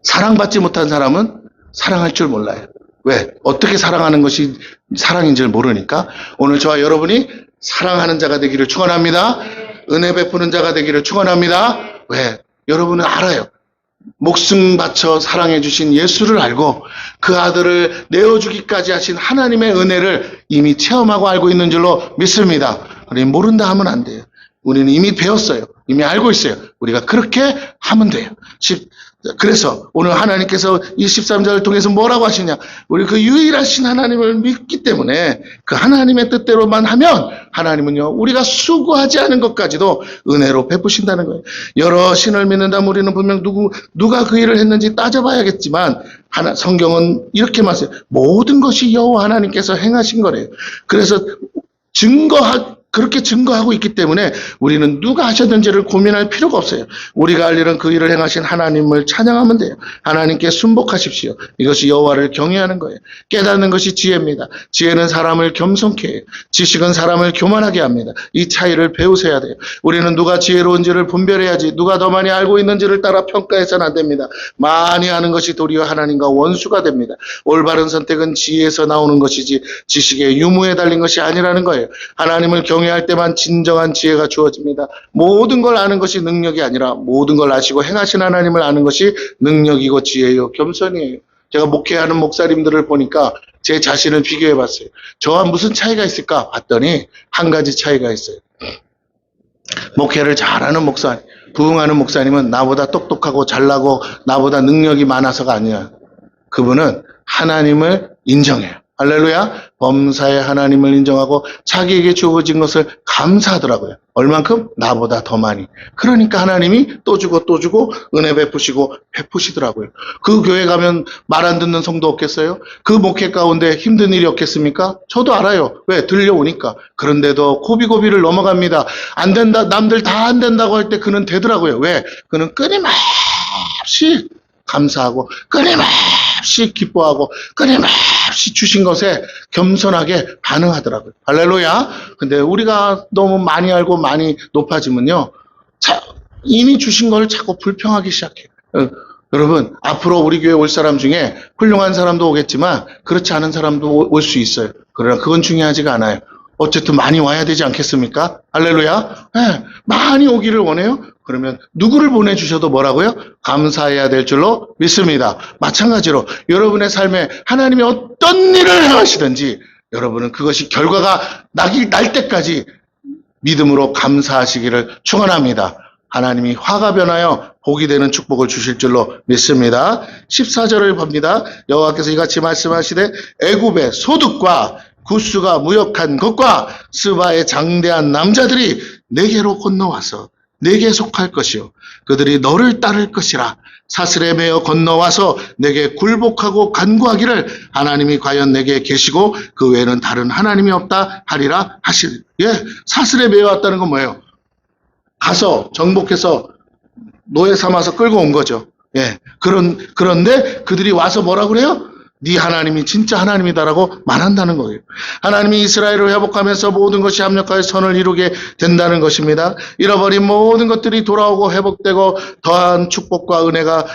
사랑받지 못한 사람은 사랑할 줄 몰라요. 왜? 어떻게 사랑하는 것이 사랑인 줄 모르니까. 오늘 저와 여러분이 사랑하는 자가 되기를 축원합니다. 은혜 베푸는 자가 되기를 축원합니다. 왜? 여러분은 알아요. 목숨 바쳐 사랑해 주신 예수를 알고 그 아들을 내어주기까지 하신 하나님의 은혜를 이미 체험하고 알고 있는 줄로 믿습니다. 우리 모른다 하면 안 돼요. 우리는 이미 배웠어요. 이미 알고 있어요. 우리가 그렇게 하면 돼요. 그래서 오늘 하나님께서 이 13절을 통해서 뭐라고 하시냐? 우리 그 유일하신 하나님을 믿기 때문에 그 하나님의 뜻대로만 하면 하나님은요, 우리가 수고하지 않은 것까지도 은혜로 베푸신다는 거예요. 여러 신을 믿는다면 우리는 분명 누가 그 일을 했는지 따져봐야겠지만, 성경은 이렇게 말해요. 모든 것이 여호와 하나님께서 행하신 거래요. 그래서 그렇게 증거하고 있기 때문에 우리는 누가 하셨는지를 고민할 필요가 없어요. 우리가 할 일은 그 일을 행하신 하나님을 찬양하면 돼요. 하나님께 순복하십시오. 이것이 여호와를 경외하는 거예요. 깨닫는 것이 지혜입니다. 지혜는 사람을 겸손케 해요. 지식은 사람을 교만하게 합니다. 이 차이를 배우셔야 돼요. 우리는 누가 지혜로운지를 분별해야지, 누가 더 많이 알고 있는지를 따라 평가해서는 안 됩니다. 많이 아는 것이 도리어 하나님과 원수가 됩니다. 올바른 선택은 지혜에서 나오는 것이지 지식의 유무에 달린 것이 아니라는 거예요. 하나님을 경외할 때만 진정한 지혜가 주어집니다. 모든 걸 아는 것이 능력이 아니라 모든 걸 아시고 행하신 하나님을 아는 것이 능력이고 지혜요, 겸손이에요. 제가 목회하는 목사님들을 보니까 제 자신을 비교해 봤어요. 저와 무슨 차이가 있을까 봤더니 한 가지 차이가 있어요. 목회를 잘하는 목사님, 부흥하는 목사님은 나보다 똑똑하고 잘나고 나보다 능력이 많아서가 아니야. 그분은 하나님을 인정해요. 할렐루야. 범사의 하나님을 인정하고 자기에게 주어진 것을 감사하더라고요. 얼만큼? 나보다 더 많이. 그러니까 하나님이 또 주고 또 주고 은혜 베푸시더라고요. 그 교회 가면 말 안 듣는 성도 없겠어요? 그 목회 가운데 힘든 일이 없겠습니까? 저도 알아요. 왜? 들려오니까. 그런데도 고비고비를 넘어갑니다. 안 된다, 남들 다 안 된다고 할 때 그는 되더라고요. 왜? 그는 끊임없이 감사하고 끊임없이 기뻐하고 끊임없이 주신 것에 겸손하게 반응하더라고요. 할렐루야. 근데 우리가 너무 많이 알고 많이 높아지면요, 이미 주신 걸 자꾸 불평하기 시작해요. 여러분, 앞으로 우리 교회 올 사람 중에 훌륭한 사람도 오겠지만 그렇지 않은 사람도 올 수 있어요. 그러나 그건 중요하지가 않아요. 어쨌든 많이 와야 되지 않겠습니까? 할렐루야. 네, 많이 오기를 원해요. 그러면 누구를 보내주셔도 뭐라고요? 감사해야 될 줄로 믿습니다. 마찬가지로 여러분의 삶에 하나님이 어떤 일을 행하시든지 여러분은 그것이 결과가 날 때까지 믿음으로 감사하시기를 축원합니다. 하나님이 화가 변하여 복이 되는 축복을 주실 줄로 믿습니다. 14절을 봅니다. 여호와께서 이같이 말씀하시되 애굽의 소득과 구스가 무역한 것과 스바의 장대한 남자들이 내게로 건너와서 내게 속할 것이요 그들이 너를 따를 것이라. 사슬에 매어 건너와서 내게 굴복하고 간구하기를 하나님이 과연 내게 계시고 그 외에는 다른 하나님이 없다 하리라 하실. 예, 사슬에 매어 왔다는 건 뭐예요? 가서 정복해서 노예 삼아서 끌고 온 거죠. 예, 그런데 그들이 와서 뭐라고 그래요? 네 하나님이 진짜 하나님이다라고 말한다는 거예요. 하나님이 이스라엘을 회복하면서 모든 것이 합력하여 선을 이루게 된다는 것입니다. 잃어버린 모든 것들이 돌아오고 회복되고 더한 축복과 은혜가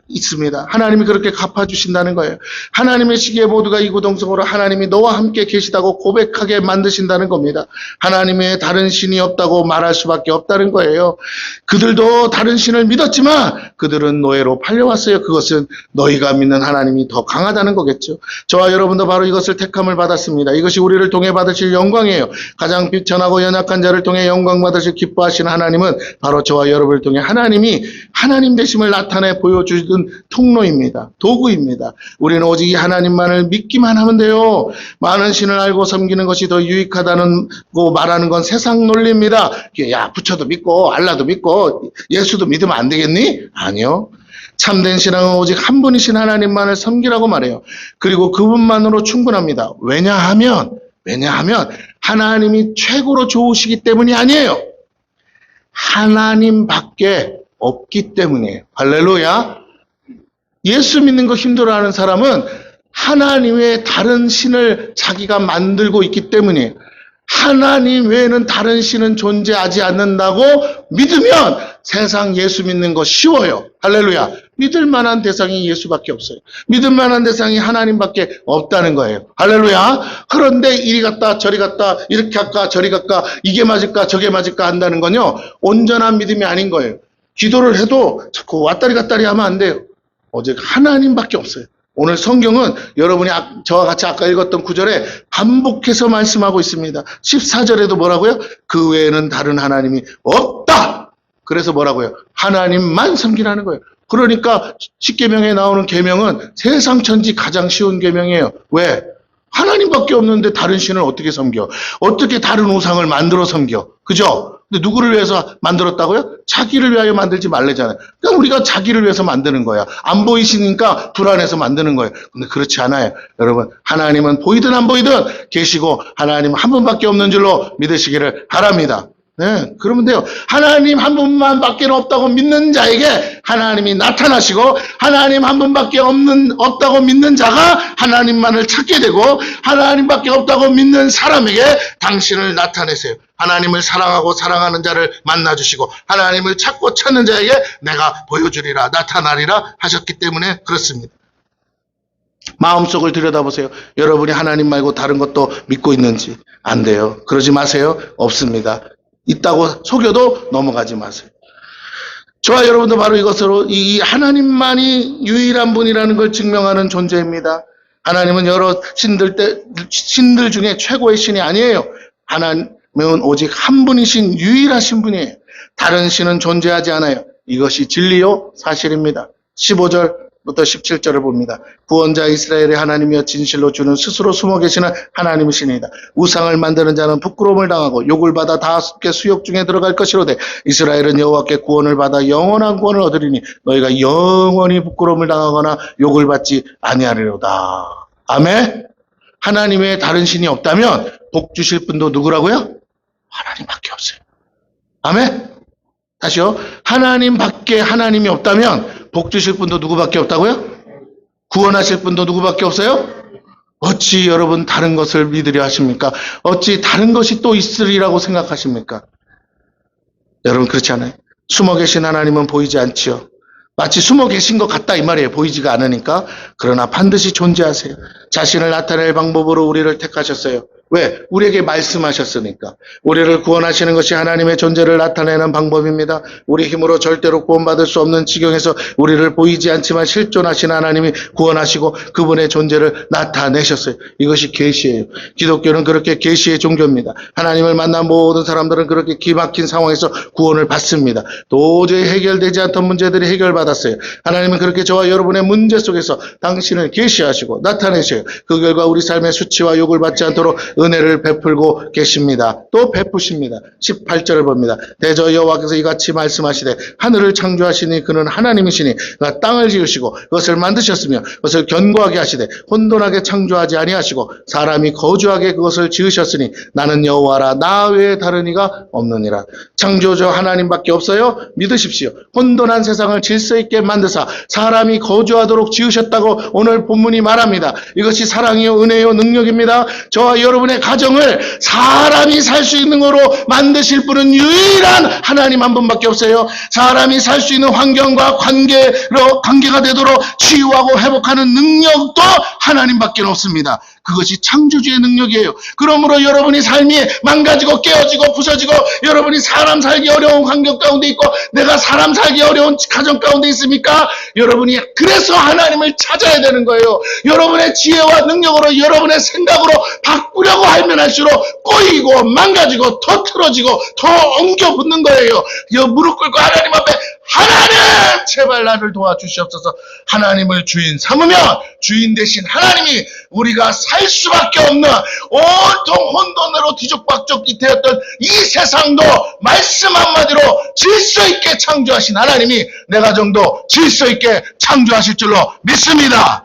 있습니다. 하나님이 그렇게 갚아주신다는 거예요. 하나님의 시기에 모두가 이구동성으로 하나님이 너와 함께 계시다고 고백하게 만드신다는 겁니다. 하나님의 다른 신이 없다고 말할 수밖에 없다는 거예요. 그들도 다른 신을 믿었지만 그들은 노예로 팔려왔어요. 그것은 너희가 믿는 하나님이 더 강하다는 거겠죠. 저와 여러분도 바로 이것을 택함을 받았습니다. 이것이 우리를 통해 받으실 영광이에요. 가장 비천하고 연약한 자를 통해 영광 받으실 기뻐하시는 하나님은 바로 저와 여러분을 통해 하나님이 하나님 되심을 나타내 보여주는 통로입니다. 도구입니다. 우리는 오직 이 하나님만을 믿기만 하면 돼요. 많은 신을 알고 섬기는 것이 더 유익하다는 거 말하는 건 세상 논리입니다. 야, 부처도 믿고 알라도 믿고 예수도 믿으면 안 되겠니? 아니요. 참된 신앙은 오직 한 분이신 하나님만을 섬기라고 말해요. 그리고 그분만으로 충분합니다. 왜냐하면 하나님이 최고로 좋으시기 때문이 아니에요. 하나님밖에 없기 때문이에요. 할렐루야. 예수 믿는 거 힘들어하는 사람은 하나님 외에 다른 신을 자기가 만들고 있기 때문이에요. 하나님 외에는 다른 신은 존재하지 않는다고 믿으면 세상 예수 믿는 거 쉬워요. 할렐루야. 믿을 만한 대상이 예수밖에 없어요. 믿을 만한 대상이 하나님밖에 없다는 거예요. 할렐루야. 그런데 이리 갔다 저리 갔다 이렇게 할까 저리 갈까 이게 맞을까 저게 맞을까 한다는 건요. 온전한 믿음이 아닌 거예요. 기도를 해도 자꾸 왔다리 갔다리 하면 안 돼요. 오직 하나님밖에 없어요. 오늘 성경은 여러분이 저와 같이 아까 읽었던 구절에 반복해서 말씀하고 있습니다. 14절에도 뭐라고요? 그 외에는 다른 하나님이 없다. 그래서 뭐라고요? 하나님만 섬기라는 거예요. 그러니까 십계명에 나오는 계명은 세상 천지 가장 쉬운 계명이에요. 왜? 하나님밖에 없는데 다른 신을 어떻게 섬겨? 어떻게 다른 우상을 만들어 섬겨? 그죠? 근데 누구를 위해서 만들었다고요? 자기를 위하여 만들지 말래잖아요. 그러니까 우리가 자기를 위해서 만드는 거야. 안 보이시니까 불안해서 만드는 거예요. 근데 그렇지 않아요. 여러분, 하나님은 보이든 안 보이든 계시고 하나님 한 분밖에 없는 줄로 믿으시기를 바랍니다. 네, 그러면 돼요. 하나님 한 분만밖에 없다고 믿는 자에게 하나님이 나타나시고 하나님 한 분밖에 없다고 믿는 자가 하나님만을 찾게 되고 하나님밖에 없다고 믿는 사람에게 당신을 나타내세요. 하나님을 사랑하고 사랑하는 자를 만나주시고 하나님을 찾고 찾는 자에게 내가 보여주리라 나타나리라 하셨기 때문에 그렇습니다. 마음속을 들여다보세요. 여러분이 하나님 말고 다른 것도 믿고 있는지. 안 돼요. 그러지 마세요. 없습니다. 있다고 속여도 넘어가지 마세요. 저와 여러분도 바로 이것으로 이 하나님만이 유일한 분이라는 걸 증명하는 존재입니다. 하나님은 여러 신들 중에 최고의 신이 아니에요. 하나님은 오직 한 분이신 유일하신 분이에요. 다른 신은 존재하지 않아요. 이것이 진리요 사실입니다. 15절부터 17절을 봅니다. 구원자 이스라엘의 하나님이여 진실로 주는 스스로 숨어 계시는 하나님이시니이다. 우상을 만드는 자는 부끄러움을 당하고 욕을 받아 다함께 수욕 중에 들어갈 것이로되 이스라엘은 여호와께 구원을 받아 영원한 구원을 얻으리니 너희가 영원히 부끄러움을 당하거나 욕을 받지 아니하리로다. 아멘. 하나님 외에 다른 신이 없다면 복 주실 분도 누구라고요? 하나님밖에 없어요. 아멘. 다시요. 하나님밖에 하나님이 없다면 복 주실 분도 누구밖에 없다고요? 구원하실 분도 누구밖에 없어요? 어찌 여러분 다른 것을 믿으려 하십니까? 어찌 다른 것이 또 있으리라고 생각하십니까? 여러분 그렇지 않아요? 숨어 계신 하나님은 보이지 않지요. 마치 숨어 계신 것 같다 이 말이에요. 보이지가 않으니까. 그러나 반드시 존재하세요. 자신을 나타낼 방법으로 우리를 택하셨어요. 왜? 우리에게 말씀하셨으니까. 우리를 구원하시는 것이 하나님의 존재를 나타내는 방법입니다. 우리 힘으로 절대로 구원받을 수 없는 지경에서 우리를 보이지 않지만 실존하신 하나님이 구원하시고 그분의 존재를 나타내셨어요. 이것이 계시예요. 기독교는 그렇게 계시의 종교입니다. 하나님을 만난 모든 사람들은 그렇게 기막힌 상황에서 구원을 받습니다. 도저히 해결되지 않던 문제들이 해결받았어요. 하나님은 그렇게 저와 여러분의 문제 속에서 당신을 계시하시고 나타내셔요. 그 결과 우리 삶의 수치와 욕을 받지 않도록 은혜를 베풀고 계십니다. 또 베푸십니다. 18절을 봅니다. 대저 여호와께서 이같이 말씀하시되 하늘을 창조하시니 그는 하나님이시니 그가 땅을 지으시고 그것을 만드셨으며 그것을 견고하게 하시되 혼돈하게 창조하지 아니하시고 사람이 거주하게 그것을 지으셨으니 나는 여호와라 나 외에 다른 이가 없느니라. 창조주 하나님밖에 없어요. 믿으십시오. 혼돈한 세상을 질서 있게 만드사 사람이 거주하도록 지으셨다고 오늘 본문이 말합니다. 이것이 사랑이요 은혜요 능력입니다. 저와 여러분의 가정을 사람이 살 수 있는 거로 만드실 분은 유일한 하나님 한 분밖에 없어요. 사람이 살 수 있는 환경과 관계가 되도록 치유하고 회복하는 능력도 하나님밖에 없습니다. 그것이 창조주의 능력이에요. 그러므로 여러분이 삶이 망가지고 깨어지고 부서지고 여러분이 사람 살기 어려운 환경 가운데 있고 내가 사람 살기 어려운 가정 가운데 있습니까? 여러분이 그래서 하나님을 찾아야 되는 거예요. 여러분의 지혜와 능력으로 여러분의 생각으로 바꾸려고 하면 할수록 꼬이고 망가지고 더 틀어지고 더 엉겨 붙는 거예요. 무릎 꿇고 하나님 앞에 하나님 제발 나를 도와주시옵소서. 하나님을 주인 삼으면 주인 대신 하나님이 우리가 살 수밖에 없는 온통 혼돈으로 뒤죽박죽이 되었던 이 세상도 말씀 한마디로 질서 있게 창조하신 하나님이 내 가정도 질서 있게 창조하실 줄로 믿습니다.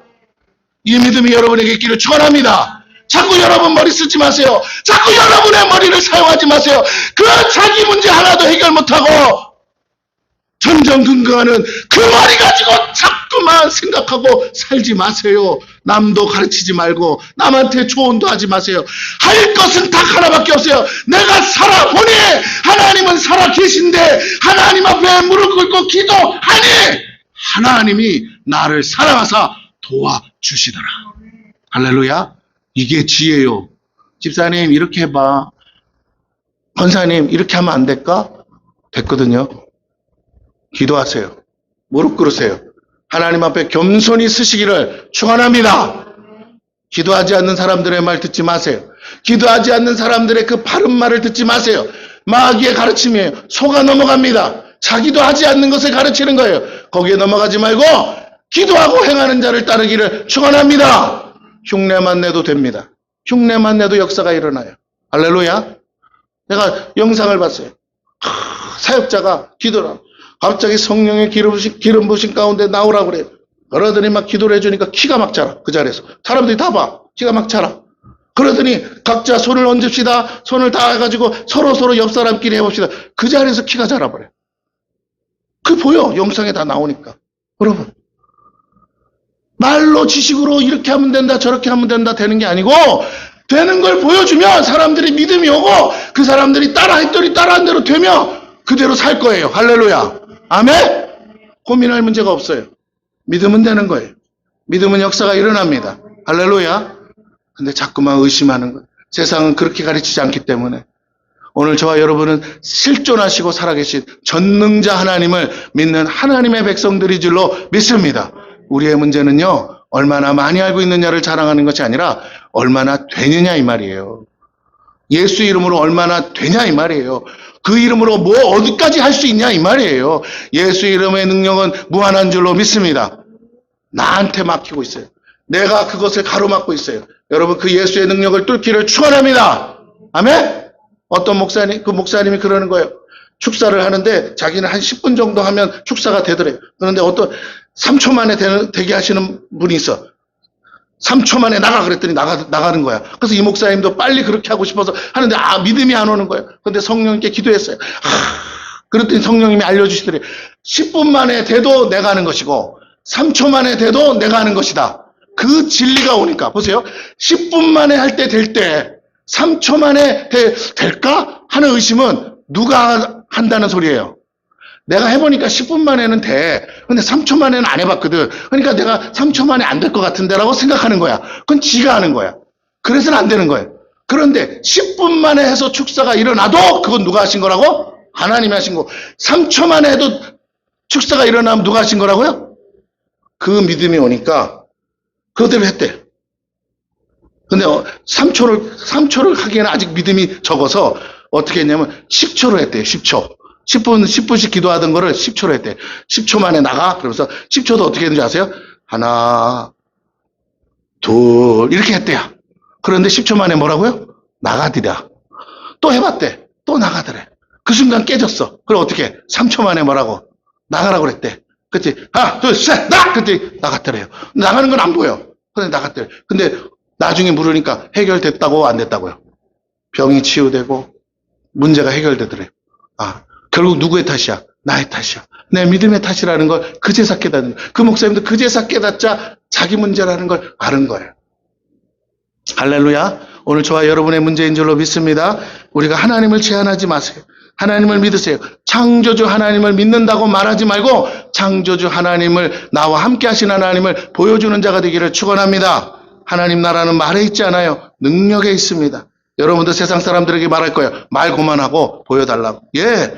이 믿음이 여러분에게 있기를 축원합니다. 자꾸 여러분 머리 쓰지 마세요. 자꾸 여러분의 머리를 사용하지 마세요. 그 자기 문제 하나도 해결 못하고 전전긍긍하는 그 머리 가지고 자꾸만 생각하고 살지 마세요. 남도 가르치지 말고 남한테 조언도 하지 마세요. 할 것은 딱 하나밖에 없어요. 내가 살아보니 하나님은 살아 계신데 하나님 앞에 무릎 꿇고 기도하니 하나님이 나를 사랑하사 도와주시더라. 할렐루야. 이게 지혜요. 집사님 이렇게 해봐. 권사님 이렇게 하면 안 될까? 됐거든요. 기도하세요. 무릎 꿇으세요. 하나님 앞에 겸손히 서시기를 축원합니다. 기도하지 않는 사람들의 말 듣지 마세요. 기도하지 않는 사람들의 그 바른 말을 듣지 마세요. 마귀의 가르침이에요. 속아 넘어갑니다. 자기도 하지 않는 것을 가르치는 거예요. 거기에 넘어가지 말고 기도하고 행하는 자를 따르기를 축원합니다. 흉내만 내도 됩니다. 흉내만 내도 역사가 일어나요. 할렐루야. 내가 영상을 봤어요. 사역자가 기도를 하고 갑자기 성령의 기름 부신 가운데 나오라고 그래요. 그러더니 막 기도를 해주니까 키가 막 자라. 그 자리에서. 사람들이 다 봐. 키가 막 자라. 그러더니 각자 손을 얹읍시다. 손을 다 해가지고 서로 옆 사람끼리 해봅시다. 그 자리에서 키가 자라버려요. 그게 보여. 영상에 다 나오니까. 여러분. 말로 지식으로 이렇게 하면 된다 저렇게 하면 된다 되는 게 아니고 되는 걸 보여주면 사람들이 믿음이 오고 그 사람들이 따라했더니 따라한 대로 되면 그대로 살 거예요. 할렐루야. 아멘? 고민할 문제가 없어요. 믿으면 되는 거예요. 믿으면 역사가 일어납니다. 할렐루야. 근데 자꾸만 의심하는 거예요. 세상은 그렇게 가르치지 않기 때문에 오늘 저와 여러분은 실존하시고 살아계신 전능자 하나님을 믿는 하나님의 백성들이 줄로 믿습니다. 우리의 문제는요, 얼마나 많이 알고 있느냐를 자랑하는 것이 아니라 얼마나 되느냐 이 말이에요. 예수 이름으로 얼마나 되냐 이 말이에요. 그 이름으로 뭐 어디까지 할 수 있냐 이 말이에요. 예수 이름의 능력은 무한한 줄로 믿습니다. 나한테 맡기고 있어요. 내가 그것을 가로막고 있어요. 여러분 그 예수의 능력을 뚫기를 축원합니다. 아멘? 어떤 목사님, 그 목사님이 그러는 거예요. 축사를 하는데 자기는 한 10분 정도 하면 축사가 되더래요. 그런데 어떤 3초 만에 되게 하시는 분이 있어. 3초 만에 나가 그랬더니 나가는 거야. 그래서 이 목사님도 빨리 그렇게 하고 싶어서 하는데 믿음이 안 오는 거예요. 그런데 성령님께 기도했어요. 그랬더니 성령님이 알려주시더래요. 10분 만에 돼도 내가 하는 것이고 3초 만에 돼도 내가 하는 것이다. 그 진리가 오니까 보세요. 10분 만에 할 때 될 때 3초 만에 될까 하는 의심은 누가 한다는 소리예요. 내가 해보니까 10분 만에는 돼. 근데 3초 만에는 안 해봤거든. 그러니까 내가 3초 만에 안 될 것 같은데 라고 생각하는 거야. 그건 지가 하는 거야. 그래서는 안 되는 거예요. 그런데 10분 만에 해서 축사가 일어나도 그건 누가 하신 거라고? 하나님이 하신 거. 3초 만에 해도 축사가 일어나면 누가 하신 거라고요? 그 믿음이 오니까 그대로 했대요. 근데 3초를 하기에는 아직 믿음이 적어서 어떻게 했냐면 10초로 했대요. 10초. 10분씩 기도하던 거를 10초로 했대요. 10초 만에 나가. 그러면서 10초도 어떻게 했는지 아세요? 하나, 둘, 이렇게 했대요. 그런데 10초 만에 뭐라고요? 나가디라. 또 해봤대. 또 나가더래. 그 순간 깨졌어. 그럼 어떻게? 3초 만에 뭐라고? 나가라고 그랬대. 그치? 하나, 둘, 셋, 나! 그때 나갔더래요. 나가는 건 안 보여. 근데 나갔더래. 근데 나중에 물으니까 해결됐다고 안 됐다고요? 병이 치유되고 문제가 해결되더래요. 아, 결국 누구의 탓이야? 나의 탓이야. 내 믿음의 탓이라는 걸 그제서 깨닫는 거예요. 그 목사님도 그제서 깨닫자 자기 문제라는 걸 아는 거예요. 할렐루야. 오늘 저와 여러분의 문제인 줄로 믿습니다. 우리가 하나님을 제한하지 마세요. 하나님을 믿으세요. 창조주 하나님을 믿는다고 말하지 말고 창조주 하나님을, 나와 함께 하신 하나님을 보여주는 자가 되기를 축원합니다. 하나님 나라는 말에 있지 않아요. 능력에 있습니다. 여러분도 세상 사람들에게 말할 거예요. 말 그만하고 보여달라고. 예,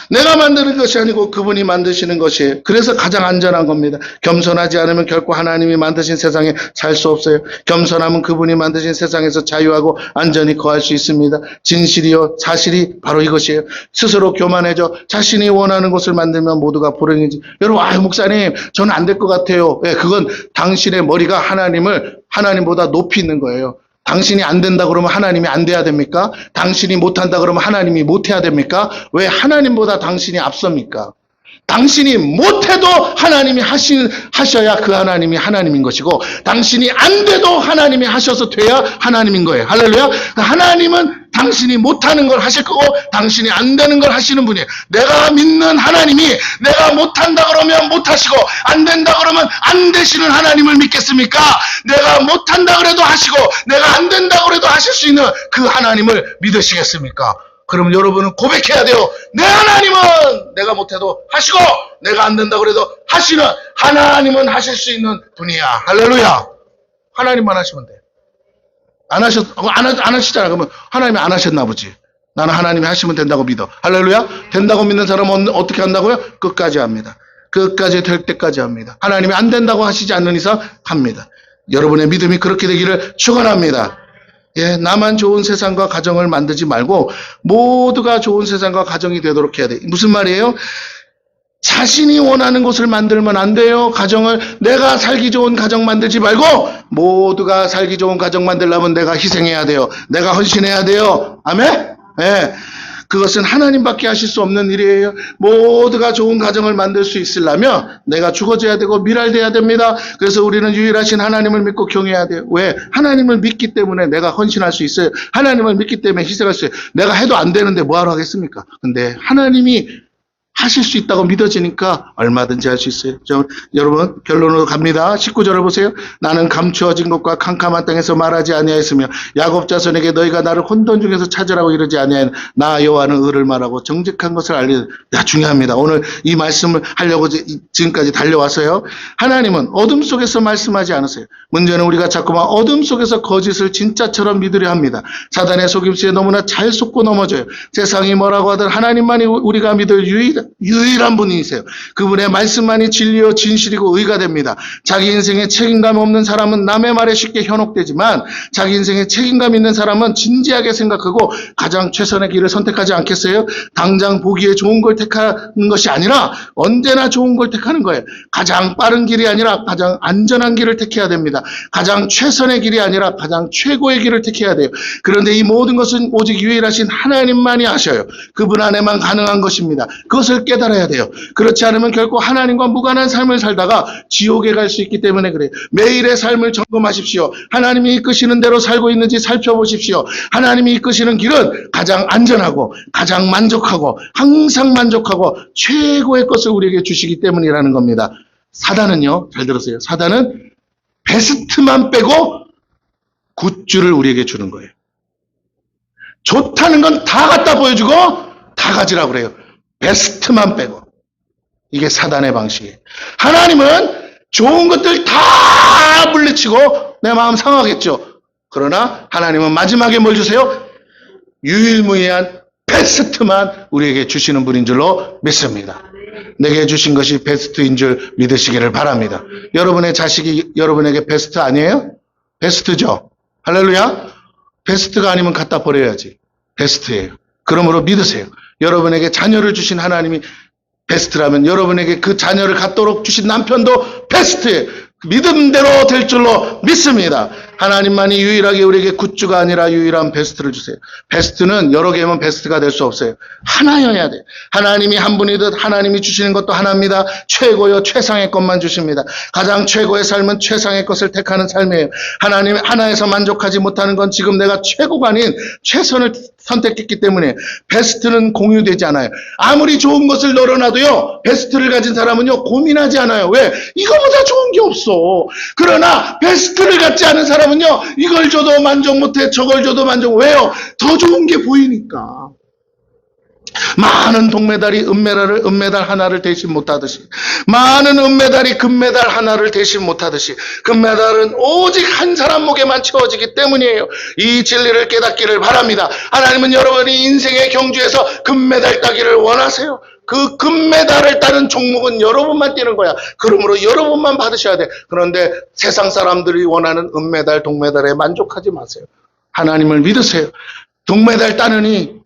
내가 만드는 것이 아니고 그분이 만드시는 것이에요. 그래서 가장 안전한 겁니다. 겸손하지 않으면 결코 하나님이 만드신 세상에 살 수 없어요. 겸손하면 그분이 만드신 세상에서 자유하고 안전히 거할 수 있습니다. 진실이요 사실이 바로 이것이에요. 스스로 교만해져 자신이 원하는 것을 만들면 모두가 불행이지. 여러분, 아유 목사님 저는 안 될 것 같아요. 예, 그건 당신의 머리가 하나님보다 높이 있는 거예요. 당신이 안 된다 그러면 하나님이 안 돼야 됩니까? 당신이 못한다 그러면 하나님이 못해야 됩니까? 왜 하나님보다 당신이 앞섭니까? 당신이 못해도 하나님이 하셔야 그 하나님이 하나님인 것이고, 당신이 안 돼도 하나님이 하셔서 돼야 하나님인 거예요. 할렐루야. 하나님은 당신이 못하는 걸 하실 거고 당신이 안 되는 걸 하시는 분이에요. 내가 믿는 하나님이 내가 못한다 그러면 못하시고 안 된다 그러면 안 되시는 하나님을 믿겠습니까? 내가 못한다 그래도 하시고 내가 안 된다 그래도 하실 수 있는 그 하나님을 믿으시겠습니까? 그럼 여러분은 고백해야 돼요. 내 하나님은 내가 못해도 하시고 내가 안 된다 그래도 하시는 하나님은 하실 수 있는 분이야. 할렐루야. 하나님만 하시면 돼. 안 하시잖아. 그러면 하나님이 안 하셨나 보지. 나는 하나님이 하시면 된다고 믿어. 할렐루야. 된다고 믿는 사람은 어떻게 한다고요? 끝까지 합니다. 끝까지 될 때까지 합니다. 하나님이 안 된다고 하시지 않는 이상 합니다. 여러분의 믿음이 그렇게 되기를 축원합니다. 예, 나만 좋은 세상과 가정을 만들지 말고 모두가 좋은 세상과 가정이 되도록 해야 돼. 무슨 말이에요? 자신이 원하는 곳을 만들면 안 돼요. 가정을 내가 살기 좋은 가정 만들지 말고 모두가 살기 좋은 가정 만들려면 내가 희생해야 돼요. 내가 헌신해야 돼요. 아멘? 예. 그것은 하나님밖에 하실 수 없는 일이에요. 모두가 좋은 가정을 만들 수 있으려면 내가 죽어져야 되고 밀알돼야 됩니다. 그래서 우리는 유일하신 하나님을 믿고 경외해야 돼요. 왜? 하나님을 믿기 때문에 내가 헌신할 수 있어요. 하나님을 믿기 때문에 희생할 수 있어요. 내가 해도 안 되는데 뭐하러 하겠습니까? 근데 하나님이 하실 수 있다고 믿어지니까 얼마든지 할 수 있어요. 여러분 결론으로 갑니다. 19절을 보세요. 나는 감추어진 것과 캄캄한 땅에서 말하지 아니하였으며 야곱 자손에게 너희가 나를 혼돈 중에서 찾으라고 이러지 아니하였. 나 여호와는 의를 말하고 정직한 것을 알리는. 중요합니다. 오늘 이 말씀을 하려고 지금까지 달려왔어요. 하나님은 어둠 속에서 말씀하지 않으세요. 문제는 우리가 자꾸만 어둠 속에서 거짓을 진짜처럼 믿으려 합니다. 사단의 속임수에 너무나 잘 속고 넘어져요. 세상이 뭐라고 하든 하나님만이 우리가 믿을 유일한 분이세요. 그분의 말씀만이 진리요 진실이고 의가 됩니다. 자기 인생에 책임감 없는 사람은 남의 말에 쉽게 현혹되지만 자기 인생에 책임감 있는 사람은 진지하게 생각하고 가장 최선의 길을 선택하지 않겠어요? 당장 보기에 좋은 걸 택하는 것이 아니라 언제나 좋은 걸 택하는 거예요. 가장 빠른 길이 아니라 가장 안전한 길을 택해야 됩니다. 가장 최선의 길이 아니라 가장 최고의 길을 택해야 돼요. 그런데 이 모든 것은 오직 유일하신 하나님만이 아셔요. 그분 안에만 가능한 것입니다. 그것을 깨달아야 돼요. 그렇지 않으면 결코 하나님과 무관한 삶을 살다가 지옥에 갈 수 있기 때문에 그래요. 매일의 삶을 점검하십시오. 하나님이 이끄시는 대로 살고 있는지 살펴보십시오. 하나님이 이끄시는 길은 가장 안전하고 가장 만족하고 항상 만족하고 최고의 것을 우리에게 주시기 때문이라는 겁니다. 사단은요, 잘 들으세요. 사단은 베스트만 빼고 굿즈를 우리에게 주는 거예요. 좋다는 건 다 갖다 보여주고 다 가지라고 그래요. 베스트만 빼고. 이게 사단의 방식이에요. 하나님은 좋은 것들 다 물리치고 내 마음 상하겠죠. 그러나 하나님은 마지막에 뭘 주세요? 유일무이한 베스트만 우리에게 주시는 분인 줄로 믿습니다. 내게 주신 것이 베스트인 줄 믿으시기를 바랍니다. 여러분의 자식이 여러분에게 베스트 아니에요? 베스트죠. 할렐루야. 베스트가 아니면 갖다 버려야지. 베스트예요. 그러므로 믿으세요. 여러분에게 자녀를 주신 하나님이 베스트라면 여러분에게 그 자녀를 갖도록 주신 남편도 베스트예요. 믿음대로 될 줄로 믿습니다. 하나님만이 유일하게 우리에게 굿즈가 아니라 유일한 베스트를 주세요. 베스트는 여러 개면 베스트가 될 수 없어요. 하나여야 돼요. 하나님이 한 분이듯 하나님이 주시는 것도 하나입니다. 최고요, 최상의 것만 주십니다. 가장 최고의 삶은 최상의 것을 택하는 삶이에요. 하나님 하나에서 만족하지 못하는 건 지금 내가 최고가 아닌 최선을 선택했기 때문에 베스트는 공유되지 않아요. 아무리 좋은 것을 널어놔도요, 베스트를 가진 사람은요, 고민하지 않아요. 왜? 이거보다 좋은 게 없어. 그러나 베스트를 갖지 않은 사람은요, 이걸 줘도 만족 못해, 저걸 줘도 만족. 왜요? 더 좋은 게 보이니까. 많은 동메달이 은메달 하나를 대신 못하듯이, 많은 은메달이 금메달 하나를 대신 못하듯이, 금메달은 오직 한 사람 목에만 채워지기 때문이에요. 이 진리를 깨닫기를 바랍니다. 하나님은 여러분이 인생의 경주에서 금메달 따기를 원하세요. 그 금메달을 따는 종목은 여러분만 뛰는 거야. 그러므로 여러분만 받으셔야 돼. 그런데 세상 사람들이 원하는 은메달, 동메달에 만족하지 마세요. 하나님을 믿으세요. 동메달 따느니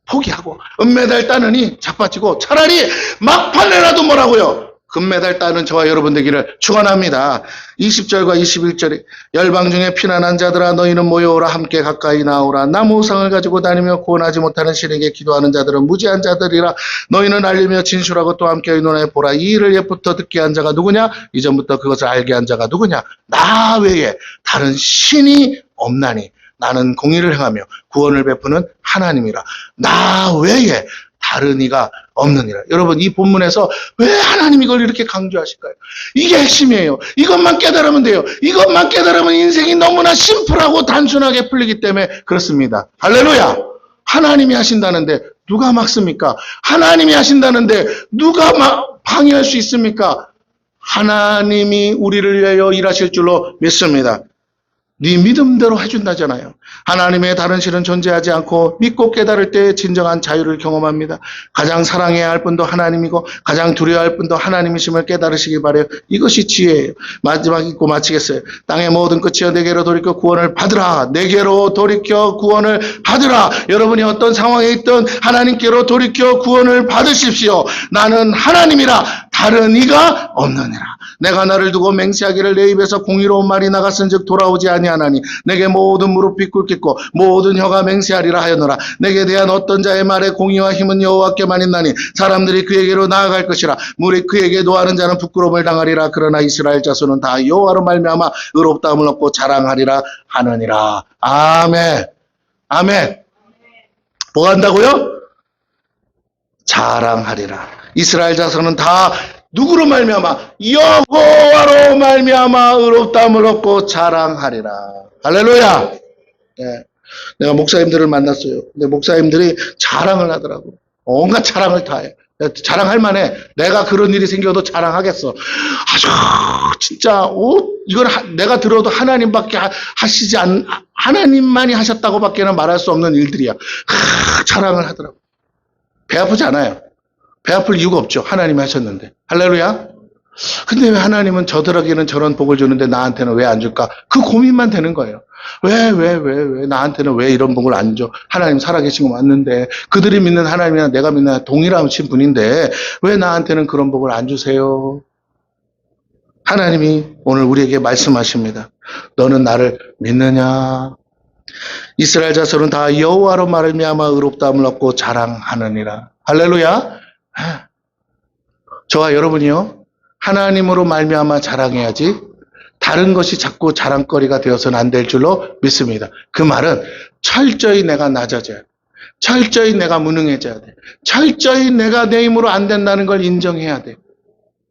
포기하고, 은메달 따느니 자빠지고, 차라리 막판에라도 뭐라고요? 금메달 따는 저와 여러분 되기를 축원합니다. 20절과 21절에 열방 중에 피난한 자들아 너희는 모여오라, 함께 가까이 나오라. 나무 우상을 가지고 다니며 구원하지 못하는 신에게 기도하는 자들은 무지한 자들이라. 너희는 알리며 진술하고 또 함께 의논해 보라. 이 일을 옛부터 듣게 한 자가 누구냐? 이전부터 그것을 알게 한 자가 누구냐? 나 외에 다른 신이 없나니 나는 공의를 행하며 구원을 베푸는 하나님이라. 나 외에 다른 이가 없느니라. 여러분, 이 본문에서 왜 하나님 이걸 이렇게 강조하실까요? 이게 핵심이에요. 이것만 깨달으면 돼요. 이것만 깨달으면 인생이 너무나 심플하고 단순하게 풀리기 때문에 그렇습니다. 할렐루야! 하나님이 하신다는데 누가 막습니까? 하나님이 하신다는데 누가 방해할 수 있습니까? 하나님이 우리를 위하여 일하실 줄로 믿습니다. 네 믿음대로 해준다잖아요. 하나님의 다른 신은 존재하지 않고 믿고 깨달을 때 진정한 자유를 경험합니다. 가장 사랑해야 할 분도 하나님이고 가장 두려워할 분도 하나님이심을 깨달으시기 바라요. 이것이 지혜예요. 마지막 읽고 마치겠어요. 땅의 모든 끝이여 내게로 돌이켜 구원을 받으라. 내게로 돌이켜 구원을 받으라. 여러분이 어떤 상황에 있든 하나님께로 돌이켜 구원을 받으십시오. 나는 하나님이라 다른 이가 없느니라. 내가 나를 두고 맹세하기를 내 입에서 공의로운 말이 나갔은즉 돌아오지 아니하나니 내게 모든 무릎이 꿇겠고 모든 혀가 맹세하리라 하였노라. 내게 대한 어떤 자의 말에 공의와 힘은 여호와께만 있나니 사람들이 그에게로 나아갈 것이라. 무릇 그에게 노하는 자는 부끄러움을 당하리라. 그러나 이스라엘 자손은 다 여호와로 말미암아 의롭다함을 얻고 자랑하리라 하느니라. 아멘. 아멘. 뭐 한다고요? 자랑하리라. 이스라엘 자손은 다 누구로 말미암아? 여호와로 말미암아 의롭다함을 얻고 자랑하리라. 할렐루야. 네. 내가 목사님들을 만났어요. 근데 목사님들이 자랑을 하더라고. 온갖 자랑을 다 해. 자랑할 만해. 내가 그런 일이 생겨도 자랑하겠어. 아주 진짜 이건 내가 들어도 하나님밖에 하시지 않, 하나님만이 하셨다고밖에는 말할 수 없는 일들이야. 자랑을 하더라고. 배 아프지 않아요. 배 아플 이유가 없죠. 하나님이 하셨는데. 할렐루야. 근데 왜 하나님은 저들에게는 저런 복을 주는데 나한테는 왜 안 줄까? 그 고민만 되는 거예요. 왜 나한테는 왜 이런 복을 안 줘? 하나님 살아계신 거 맞는데 그들이 믿는 하나님이나 내가 믿는 동일하신 분인데 왜 나한테는 그런 복을 안 주세요? 하나님이 오늘 우리에게 말씀하십니다. 너는 나를 믿느냐? 이스라엘 자손은 다 여호와로 말미암아 의롭다함을 얻고 자랑하느니라. 할렐루야. 저와 여러분이요, 하나님으로 말미암아 자랑해야지 다른 것이 자꾸 자랑거리가 되어서는 안 될 줄로 믿습니다. 그 말은 철저히 내가 낮아져야 돼. 철저히 내가 무능해져야 돼. 철저히 내가 내 힘으로 안 된다는 걸 인정해야 돼.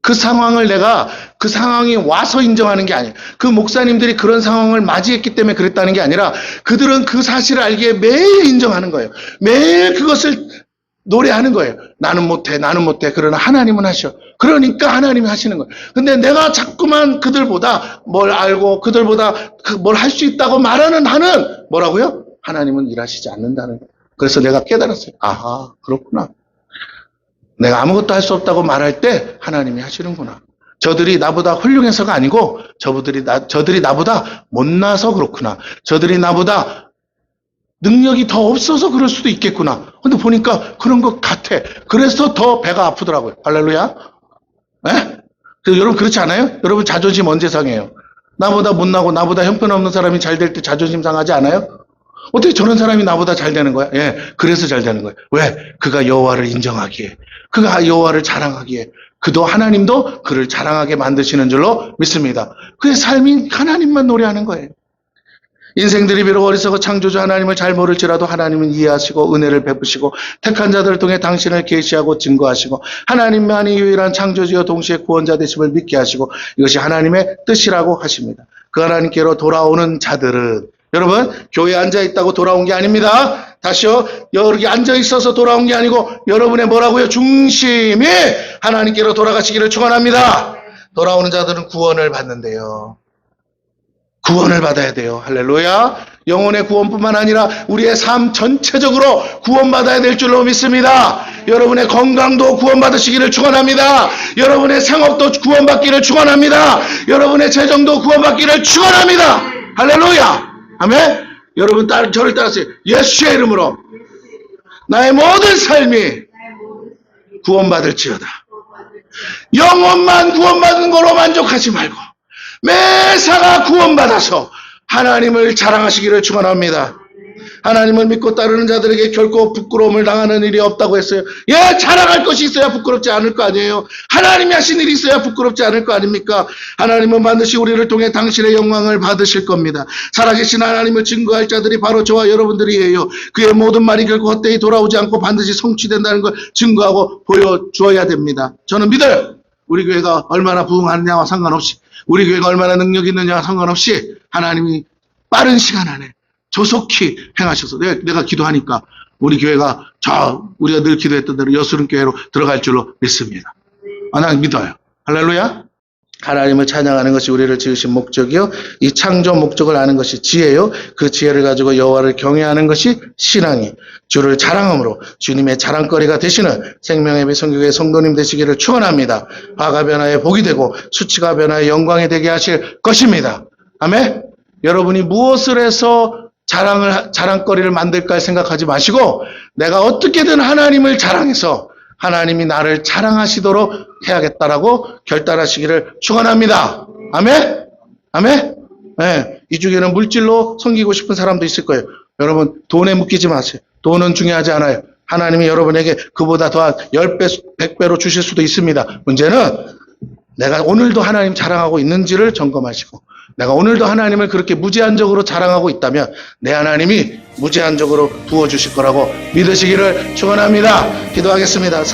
그 상황을 내가 그 상황이 와서 인정하는 게 아니에요. 그 목사님들이 그런 상황을 맞이했기 때문에 그랬다는 게 아니라 그들은 그 사실을 알기에 매일 인정하는 거예요. 매일 그것을 노래하는 거예요. 나는 못해. 그러나 하나님은 하셔. 그러니까 하나님이 하시는 거예요. 근데 내가 자꾸만 그들보다 뭘 알고 그들보다 뭘 할 수 있다고 말하는 한은 뭐라고요? 하나님은 일하시지 않는다는 거예요. 그래서 내가 깨달았어요. 아하, 그렇구나. 내가 아무것도 할 수 없다고 말할 때 하나님이 하시는구나. 저들이 나보다 훌륭해서가 아니고 저들이 나보다 못나서 그렇구나. 저들이 나보다 능력이 더 없어서 그럴 수도 있겠구나. 근데 보니까 그런 것 같아. 그래서 더 배가 아프더라고요. 할렐루야. 네? 여러분 그렇지 않아요? 여러분 자존심 언제 상해요? 나보다 못나고 나보다 형편없는 사람이 잘 될 때 자존심 상하지 않아요? 어떻게 저런 사람이 나보다 잘 되는 거야? 예, 그래서 잘 되는 거예요. 왜? 그가 여호와를 인정하기에, 그가 여호와를 자랑하기에, 그도 하나님도 그를 자랑하게 만드시는 줄로 믿습니다. 그의 삶이 하나님만 노래하는 거예요. 인생들이 비록 어리석어 창조주 하나님을 잘 모를지라도 하나님은 이해하시고 은혜를 베푸시고 택한 자들을 통해 당신을 계시하고 증거하시고 하나님만이 유일한 창조주여 동시에 구원자 되심을 믿게 하시고 이것이 하나님의 뜻이라고 하십니다. 그 하나님께로 돌아오는 자들은, 여러분, 교회에 앉아있다고 돌아온 게 아닙니다. 다시요, 여기 앉아있어서 돌아온 게 아니고 여러분의 뭐라고요? 중심이 하나님께로 돌아가시기를 축원합니다. 돌아오는 자들은 구원을 받는데요. 구원을 받아야 돼요. 할렐루야. 영혼의 구원뿐만 아니라 우리의 삶 전체적으로 구원받아야 될 줄로 믿습니다. 여러분의 건강도 구원받으시기를 축원합니다. 여러분의 생업도 구원받기를 축원합니다. 여러분의 재정도 구원받기를 축원합니다. 할렐루야. 아멘. 여러분 저를 따라하세요. 예수의 이름으로 나의 모든 삶이 구원받을지어다. 영혼만 구원받은 거로 만족하지 말고 매사가 구원받아서 하나님을 자랑하시기를 축원합니다. 하나님을 믿고 따르는 자들에게 결코 부끄러움을 당하는 일이 없다고 했어요. 예, 자랑할 것이 있어야 부끄럽지 않을 거 아니에요. 하나님이 하신 일이 있어야 부끄럽지 않을 거 아닙니까? 하나님은 반드시 우리를 통해 당신의 영광을 받으실 겁니다. 살아계신 하나님을 증거할 자들이 바로 저와 여러분들이에요. 그의 모든 말이 결코 헛되이 돌아오지 않고 반드시 성취된다는 걸 증거하고 보여주어야 됩니다. 저는 믿어요. 우리 교회가 얼마나 부흥하느냐와 상관없이, 우리 교회가 얼마나 능력이 있느냐와 상관없이 하나님이 빠른 시간 안에 조속히 행하셔서 내가 기도하니까 우리 교회가 우리가 늘 기도했던 대로 여수른 교회로 들어갈 줄로 믿습니다. 난 믿어요. 할렐루야. 하나님을 찬양하는 것이 우리를 지으신 목적이요, 이 창조 목적을 아는 것이 지혜요, 그 지혜를 가지고 여호와를 경외하는 것이 신앙이, 주를 자랑함으로 주님의 자랑거리가 되시는 생명예배 성교회 성도님 되시기를 축원합니다. 화가 변화에 복이 되고 수치가 변화에 영광이 되게 하실 것입니다. 아멘. 여러분이 무엇을 해서 자랑거리를 만들까 생각하지 마시고, 내가 어떻게든 하나님을 자랑해서 하나님이 나를 자랑하시도록 해야겠다라고 결단하시기를 축원합니다. 아멘? 아멘? 네, 이 중에는 물질로 섬기고 싶은 사람도 있을 거예요. 여러분, 돈에 묶이지 마세요. 돈은 중요하지 않아요. 하나님이 여러분에게 그보다 더한 10배, 100배로 주실 수도 있습니다. 문제는 내가 오늘도 하나님 자랑하고 있는지를 점검하시고, 내가 오늘도 하나님을 그렇게 무제한적으로 자랑하고 있다면 내 하나님이 무제한적으로 부어주실 거라고 믿으시기를 축원합니다. 기도하겠습니다.